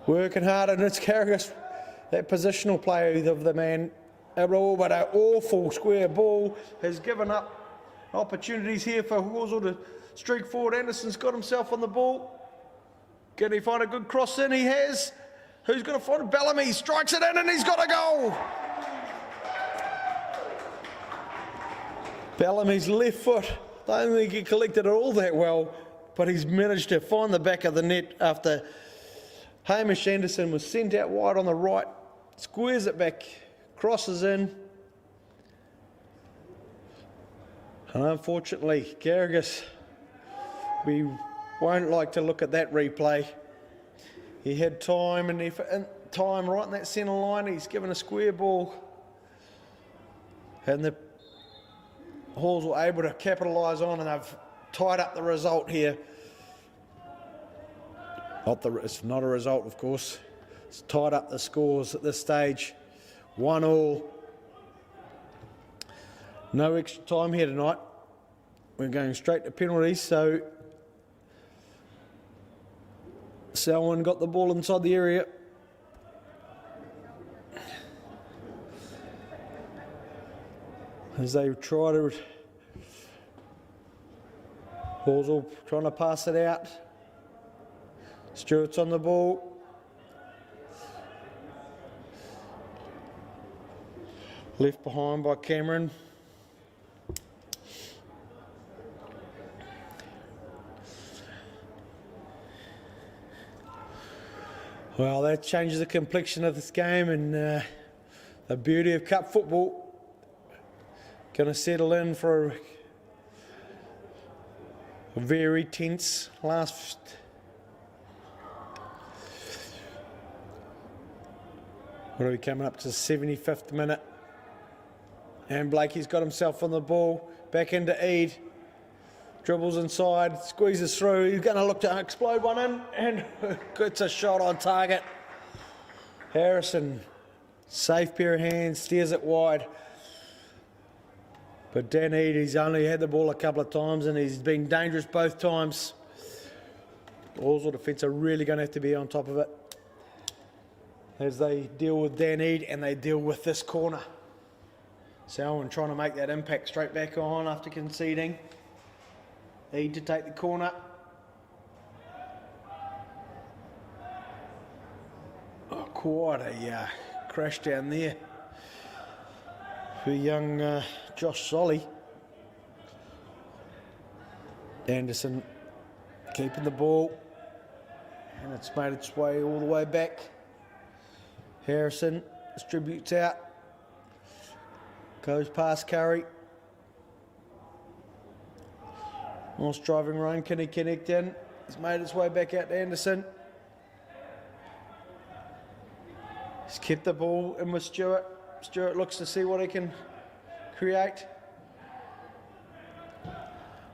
working hard, and it's Carrigus, that positional play of the man. But an awful square ball has given up opportunities here for Horsell to streak forward. Anderson's got himself on the ball. Can he find a good cross in? He has. Who's going to find it? Bellamy strikes it in and he's got a goal. Bellamy's left foot. I don't think he collected it all that well, but he's managed to find the back of the net after Hamish Anderson was sent out wide on the right. Squares it back, crosses in. And unfortunately, Carrigus, we won't like to look at that replay. He had time and effort, and time right in that centre line. He's given a square ball, and the Halls were able to capitalise on, and they've tied up the result here. It's not a result, of course. It's tied up the scores at this stage. 1-1. No extra time here tonight. we're going straight to penalties, so Selwyn got the ball inside the area. As they try to... Horsell trying to pass it out. Stewart's on the ball. Left behind by Cameron. Well, that changes the complexion of this game, and the beauty of cup football. Going to settle in for a very tense last. What are we coming up to? 75th minute. And Blakey's got himself on the ball. Back into Eade. Dribbles inside, squeezes through. He's going to look to explode one in, and gets a shot on target. Harrison, safe pair of hands, steers it wide. But Dan Eade, he's only had the ball a couple of times, and he's been dangerous both times. Horsell defence are really going to have to be on top of it as they deal with Dan Eade and they deal with this corner. Selwyn trying to make that impact straight back on after conceding. Eade to take the corner. Oh, quite a crash down there for young Josh Solly. Anderson keeping the ball, and it's made its way all the way back. Harrison distributes out, goes past Curry. Nice driving run, can he connect in? He's made its way back out to Anderson. He's kept the ball in with Stewart. Stewart looks to see what he can create.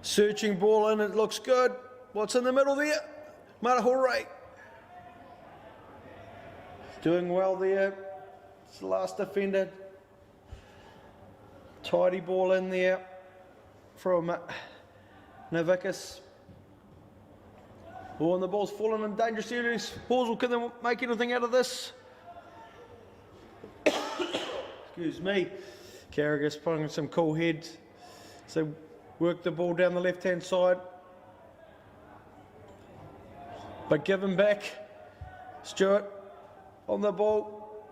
Searching ball in, it looks good. What's in the middle there? Marahore. Doing well there. It's the last defender. Tidy ball in there from Navickas. Oh, and the ball's fallen in dangerous areas. Horsell, can they make anything out of this? Excuse me. Carragher's putting some cool heads. So work the ball down the left-hand side. But give him back. Stewart on the ball.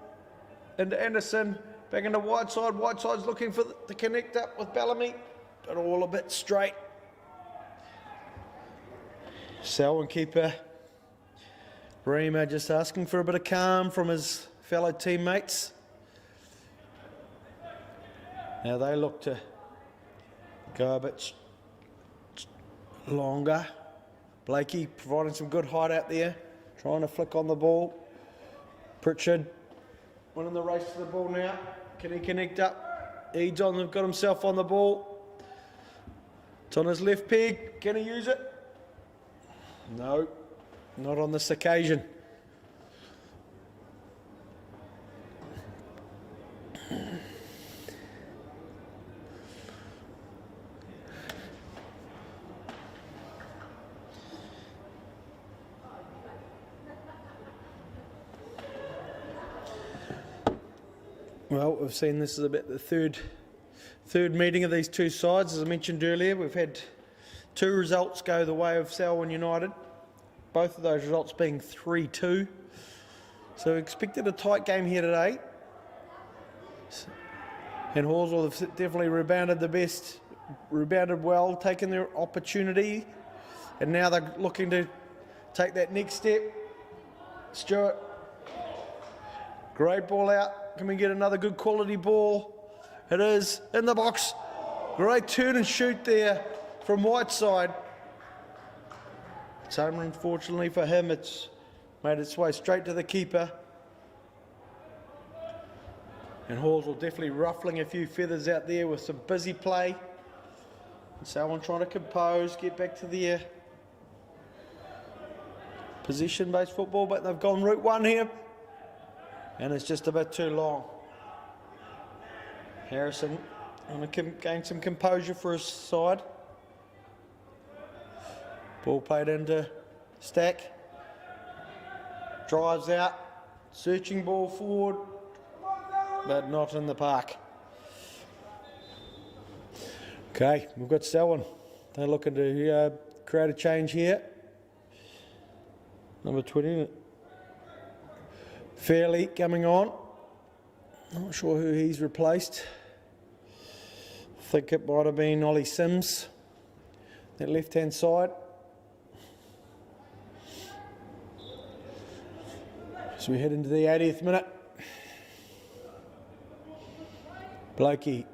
Into Anderson. Back into Whiteside. Whiteside's looking for to connect up with Bellamy. But all a bit straight. Selwyn keeper Bremer just asking for a bit of calm from his fellow teammates. Now they look to go a bit longer. Blakey providing some good height out there, trying to flick on the ball. Pritchard winning the race to the ball now. Can he connect up? Eade's got himself on the ball. It's on his left peg. Can he use it? No, not on this occasion. Well, we've seen this is about the third meeting of these two sides. As I mentioned earlier, we've had two results go the way of Selwyn United, both of those results being 3-2. So we expected a tight game here today. And Horsell have definitely rebounded well, taken their opportunity. And now they're looking to take that next step. Stewart, great ball out. Can we get another good quality ball? It is in the box. Great turn and shoot there from Whiteside. So unfortunately for him, it's made its way straight to the keeper. And Horsell definitely ruffling a few feathers out there with some busy play. And Selwyn trying to compose, get back to the position-based football, but they've gone route one here. And it's just a bit too long. Harrison going to gain some composure for his side. Ball played into Stack. Drives out. Searching ball forward. But not in the park. Okay, we've got Selwyn. They're looking to create a change here. Number 20. Fairley coming on. Not sure who he's replaced. I think it might have been Ollie Sims. That left-hand side. So we head into the 80th minute. Blakey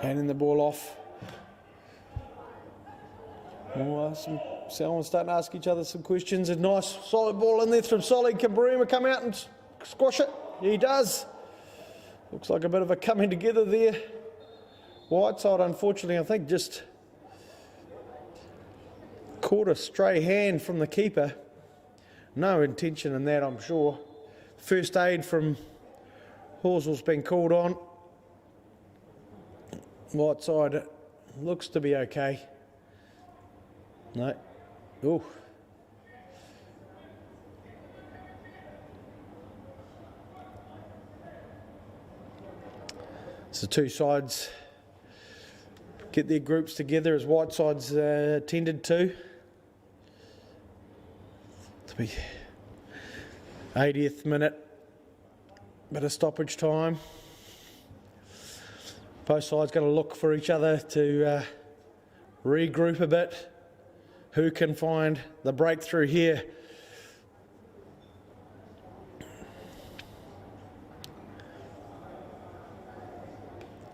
handing the ball off. Someone's starting to ask each other some questions. A nice solid ball in there from Solly. Can Barima come out and squash it? He does. Looks like a bit of a coming together there. Whiteside, unfortunately, I think just caught a stray hand from the keeper. No intention in that, I'm sure. First aid from Horsell's been called on. Whiteside looks to be okay. No. Ooh. So two sides get their groups together as Whiteside's tended to. To be 80th minute, bit of stoppage time. Both sides going to look for each other to regroup a bit. Who can find the breakthrough here?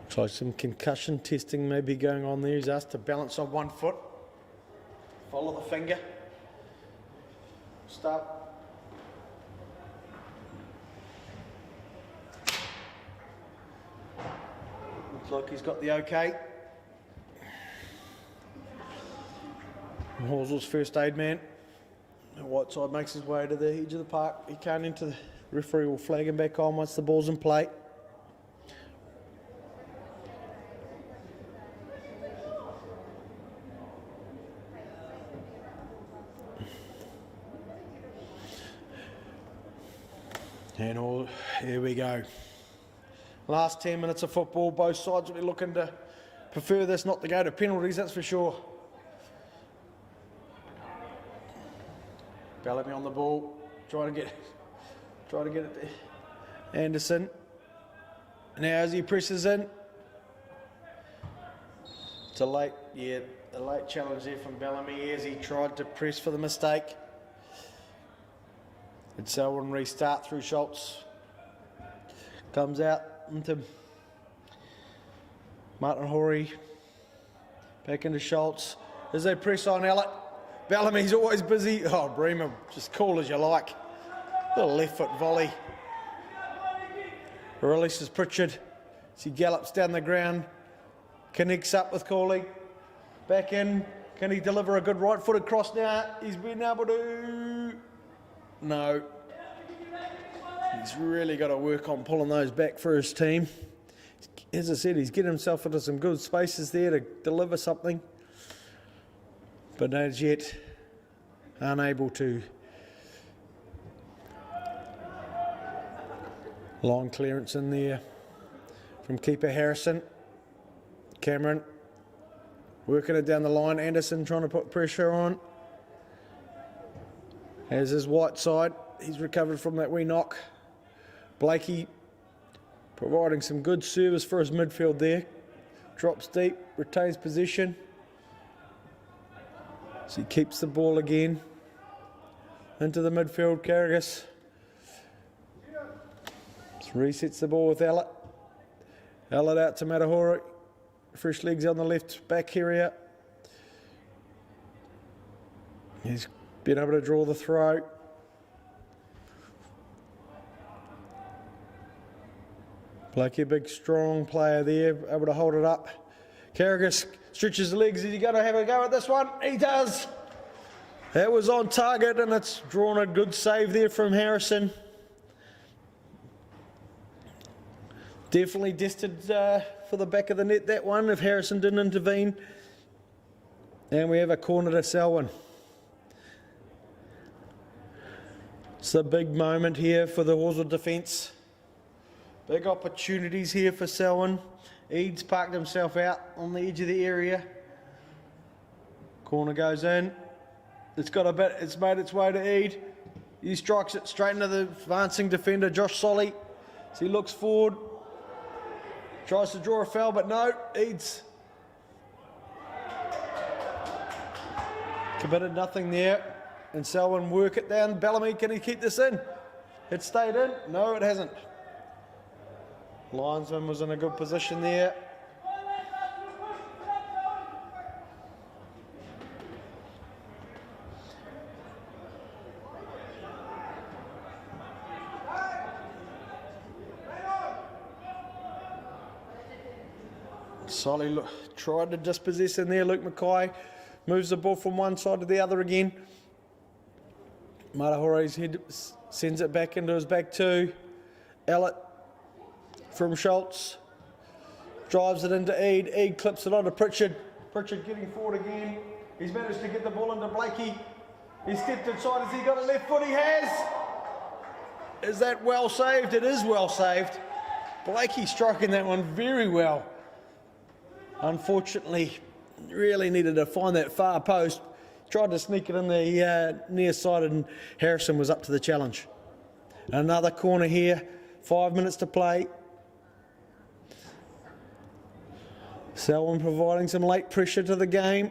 Looks like some concussion testing may be going on there. He's asked to balance on one foot. Follow the finger. Start. Looks like he's got the okay. Horsell's first aid man. Whiteside makes his way to the edge of the park. He can't enter. The referee will flag him back on once the ball's in play. And here we go. Last 10 minutes of football. Both sides will be looking to prefer this not to go to penalties, that's for sure. Bellamy on the ball, trying to get it to Anderson. Now as he presses in, it's a late challenge there from Bellamy as he tried to press for the mistake. And Selwyn restart through Schultz. Comes out into Martin Horry. Back into Schultz. As they press on Ellett. Bellamy's always busy. Oh, Bremer, just call as you like. Little left foot volley. Releases Pritchard as he gallops down the ground. Connects up with Corley. Back in. Can he deliver a good right footed cross now? He's been able to. No. He's really got to work on pulling those back for his team. As I said, he's getting himself into some good spaces there to deliver something. But as yet, unable to. Long clearance in there from keeper Harrison. Cameron working it down the line. Anderson trying to put pressure on. As his Whiteside, he's recovered from that wee knock. Blakey providing some good service for his midfield there. Drops deep, retains position. So he keeps the ball again. Into the midfield, Carrigas. Resets the ball with Ellett. Ellett out to Matahora. Fresh legs on the left back area. He's been able to draw the throw. Blakey, a big strong player there, able to hold it up. Carrigas stretches the legs. Is he going to have a go at this one? He does. That was on target and it's drawn a good save there from Harrison. Definitely destined for the back of the net, that one, if Harrison didn't intervene. And we have a corner to Selwyn. It's a big moment here for the Horsell defence. Big opportunities here for Selwyn. Eads parked himself out on the edge of the area. Corner goes in. It's got a bit, it's made its way to Eid. He strikes it straight into the advancing defender, Josh Solly. So he looks forward. Tries to draw a foul, but no, Eads committed nothing there. And Selwyn work it down. Bellamy, can he keep this in? It stayed in? No, it hasn't. Linesman was in a good position there. Solly tried to dispossess in there. Luke Mackay moves the ball from one side to the other again. Matahore's head sends it back into his back two. Ellett from Schultz drives it into Eid. Eid clips it onto Pritchard. Pritchard getting forward again. He's managed to get the ball into Blakey. He stepped inside. Has he got a left foot? He has. Is that well saved? It is well saved. Blakey striking that one very well. Unfortunately, really needed to find that far post. Tried to sneak it in the near side, and Harrison was up to the challenge. Another corner here, 5 minutes to play. Selwyn providing some late pressure to the game.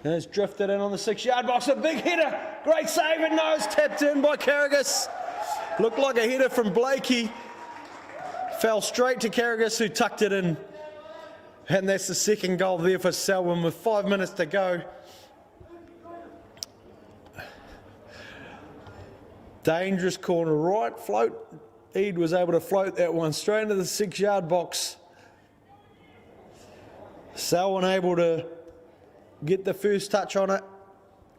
And it's drifted in on the 6-yard box, a big header, great save, and no, it's tapped in by Carrigas. Looked like a header from Blakey. Fell straight to Carrigas, who tucked it in. And that's the second goal there for Selwyn with 5 minutes to go. Dangerous corner right, float. Eid was able to float that one straight into the 6-yard box. Selwyn able to get the first touch on it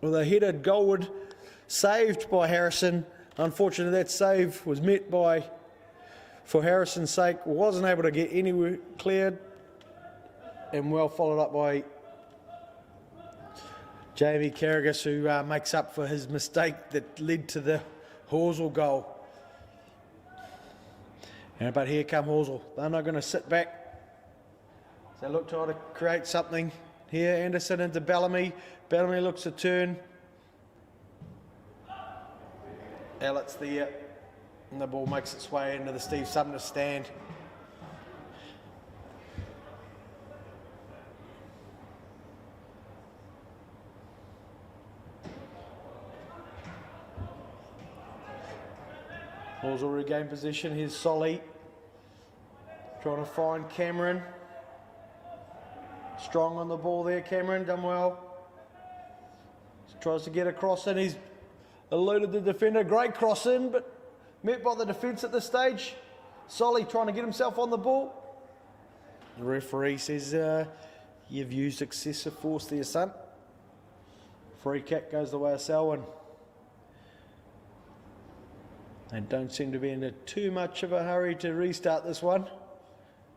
with a headed goalward, saved by Harrison. Unfortunately, that save was met by, for Harrison's sake, wasn't able to get anywhere cleared. And well followed up by Jamie Carrigas, who makes up for his mistake that led to the Horsell goal. But here come Horsell. They're not going to sit back. They look to try to create something here. Anderson into Bellamy. Bellamy looks to turn. Ellett's there. And the ball makes its way into the Steve Sumner stand. Horsell regain possession. Here's Solly trying to find Cameron. Strong on the ball there, Cameron, done well. Tries to get across in. He's eluded the defender. Great cross in, but met by the defence at this stage. Solly trying to get himself on the ball. The referee says, you've used excessive force there, son. Free kick goes the way of Selwyn. They don't seem to be in too much of a hurry to restart this one.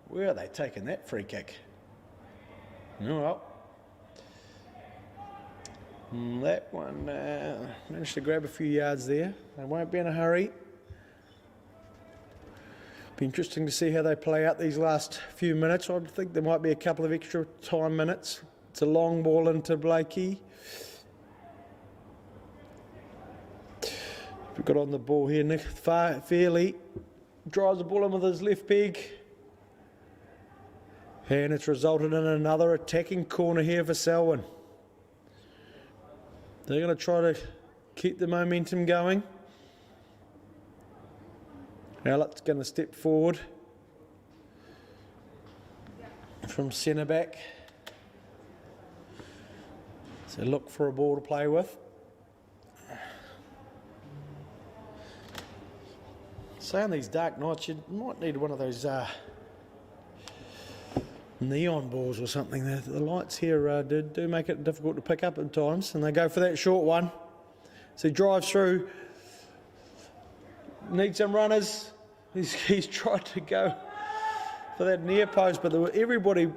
Where are they taking that free kick? Oh, well. That one managed to grab a few yards there. They won't be in a hurry. Be interesting to see how they play out these last few minutes. I think there might be a couple of extra time minutes. It's a long ball into Blakey. We've got on the ball here, Nick Fairley drives the ball in with his left peg. And it's resulted in another attacking corner here for Selwyn. They're going to try to keep the momentum going. Ellett's going to step forward from centre back. So look for a ball to play with. So on these dark nights, you might need one of those neon balls or something. The lights here do make it difficult to pick up at times, and they go for that short one. So he drives through, needs some runners. He's tried to go for that near post, but everybody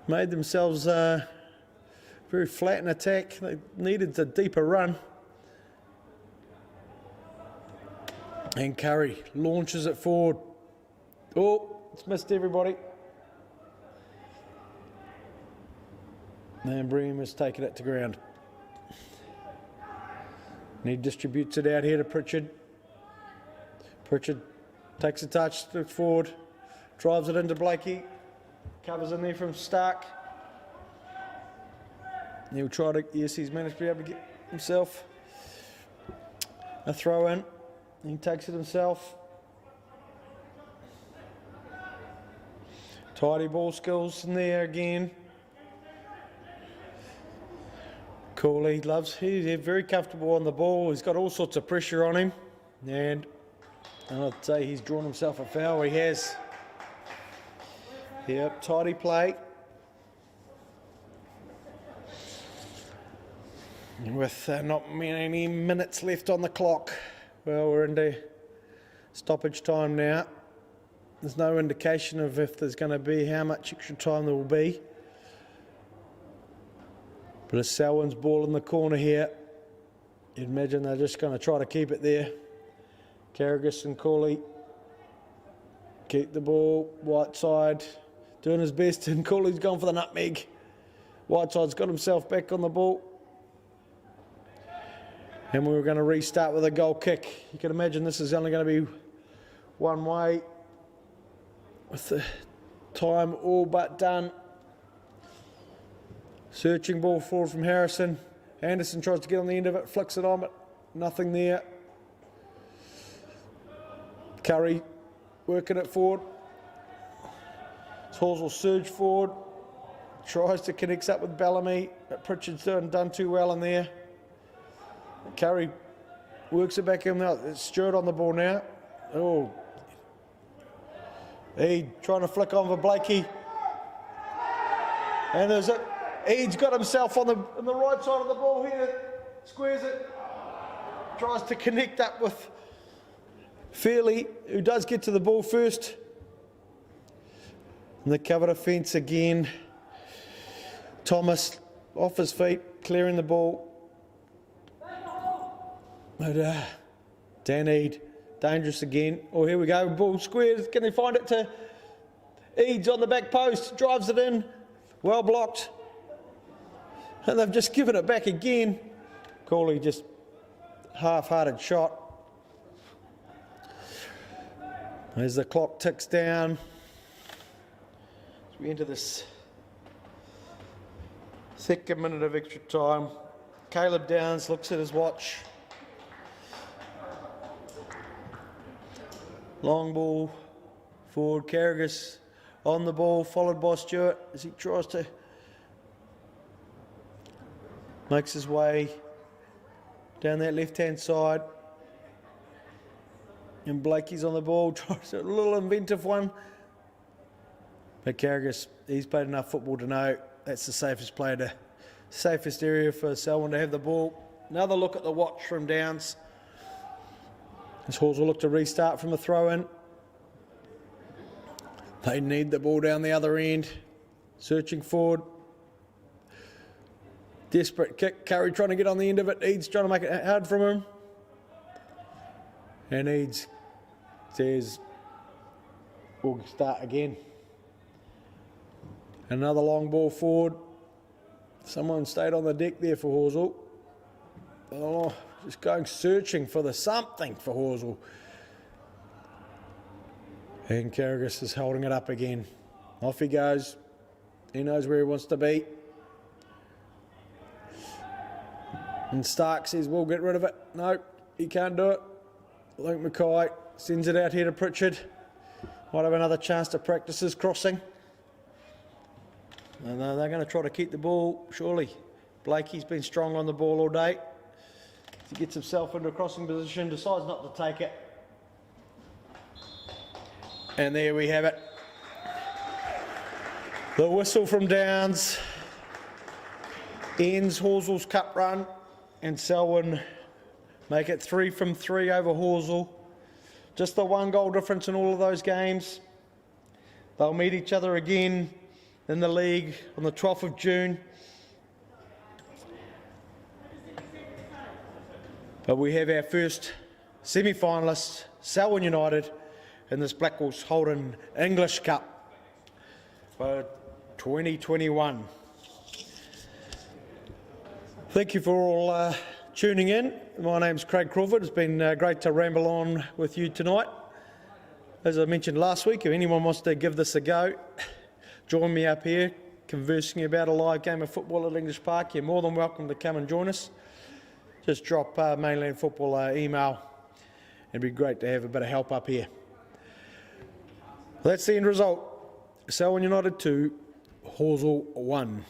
made themselves very flat in attack. They needed a deeper run. And Curry launches it forward. Oh, it's missed everybody. And Bream has taken it to ground. And he distributes it out here to Pritchard. Pritchard takes a touch, looks forward, drives it into Blakey, covers in there from Stark. He'll try to, yes, he's managed to be able to get himself a throw in. He takes it himself. Tidy ball skills in there again. Cooley he's very comfortable on the ball. He's got all sorts of pressure on him. And I'd say he's drawn himself a foul. He has. Yep, tidy play. With not many minutes left on the clock. Well, we're into stoppage time now. There's no indication of if there's going to be how much extra time there will be. But it's Selwyn's ball in the corner here. You'd imagine they're just going to try to keep it there. Carrigus and Cooley keep the ball. Whiteside doing his best, and Cooley's gone for the nutmeg. Whiteside's got himself back on the ball. And we were going to restart with a goal kick. You can imagine this is only going to be one way with the time all but done. Searching ball forward from Harrison. Anderson tries to get on the end of it, flicks it on, but nothing there. Curry working it forward. Halls will surge forward. Tries to connect up with Bellamy, but Pritchard's done too well in there. Curry works it back in now. It's Stewart on the ball now. Oh. Eade trying to flick on for Blakey. And there's it. Eade's got himself on the right side of the ball here. Squares it. Tries to connect up with Fairley, who does get to the ball first. And the cover defence again. Thomas off his feet, clearing the ball. But Dan Eade, dangerous again. Oh, here we go. Ball squares. Can he find it to Eade's on the back post? Drives it in. Well blocked. And they've just given it back again. Cooley just half-hearted shot. As the clock ticks down, as we enter this second minute of extra time, Caleb Downs looks at his watch. Long ball forward, Carrigus on the ball, followed by Stewart as he tries to makes his way down that left-hand side. And Blakey's on the ball, tries a little inventive one. But Carrigus, he's played enough football to know that's the safest area for Selwyn to have the ball. Another look at the watch from Downs. As Halls will look to restart from a throw-in. They need the ball down the other end. Searching forward. Desperate kick. Curry trying to get on the end of it. Eade's trying to make it hard from him. And Eade's says, we'll start again. Another long ball forward. Someone stayed on the deck there for Horsell. Oh, just going searching for the something for Horsell. And Carrigus is holding it up again. Off he goes. He knows where he wants to be. And Stark says, we'll get rid of it. No, he can't do it. Luke Mackay sends it out here to Pritchard. Might have another chance to practice his crossing. And they're going to try to keep the ball, surely. Blakey's been strong on the ball all day. He gets himself into a crossing position, decides not to take it. And there we have it. The whistle from Downs ends Horsell's cup run, and Selwyn make it 3 from 3 over Horsell. Just the 1 goal difference in all of those games. They'll meet each other again in the league on the 12th of June. But we have our first semi-finalist, Selwyn United, in this Blackwells Holden English Cup for 2021. Thank you for all tuning in. My name's Craig Crawford. It's been great to ramble on with you tonight. As I mentioned last week, if anyone wants to give this a go, join me up here conversing about a live game of football at English Park. You're more than welcome to come and join us. Just drop Mainland Football email. It'd be great to have a bit of help up here. That's the end result. Selwyn United 2, Horsell 1.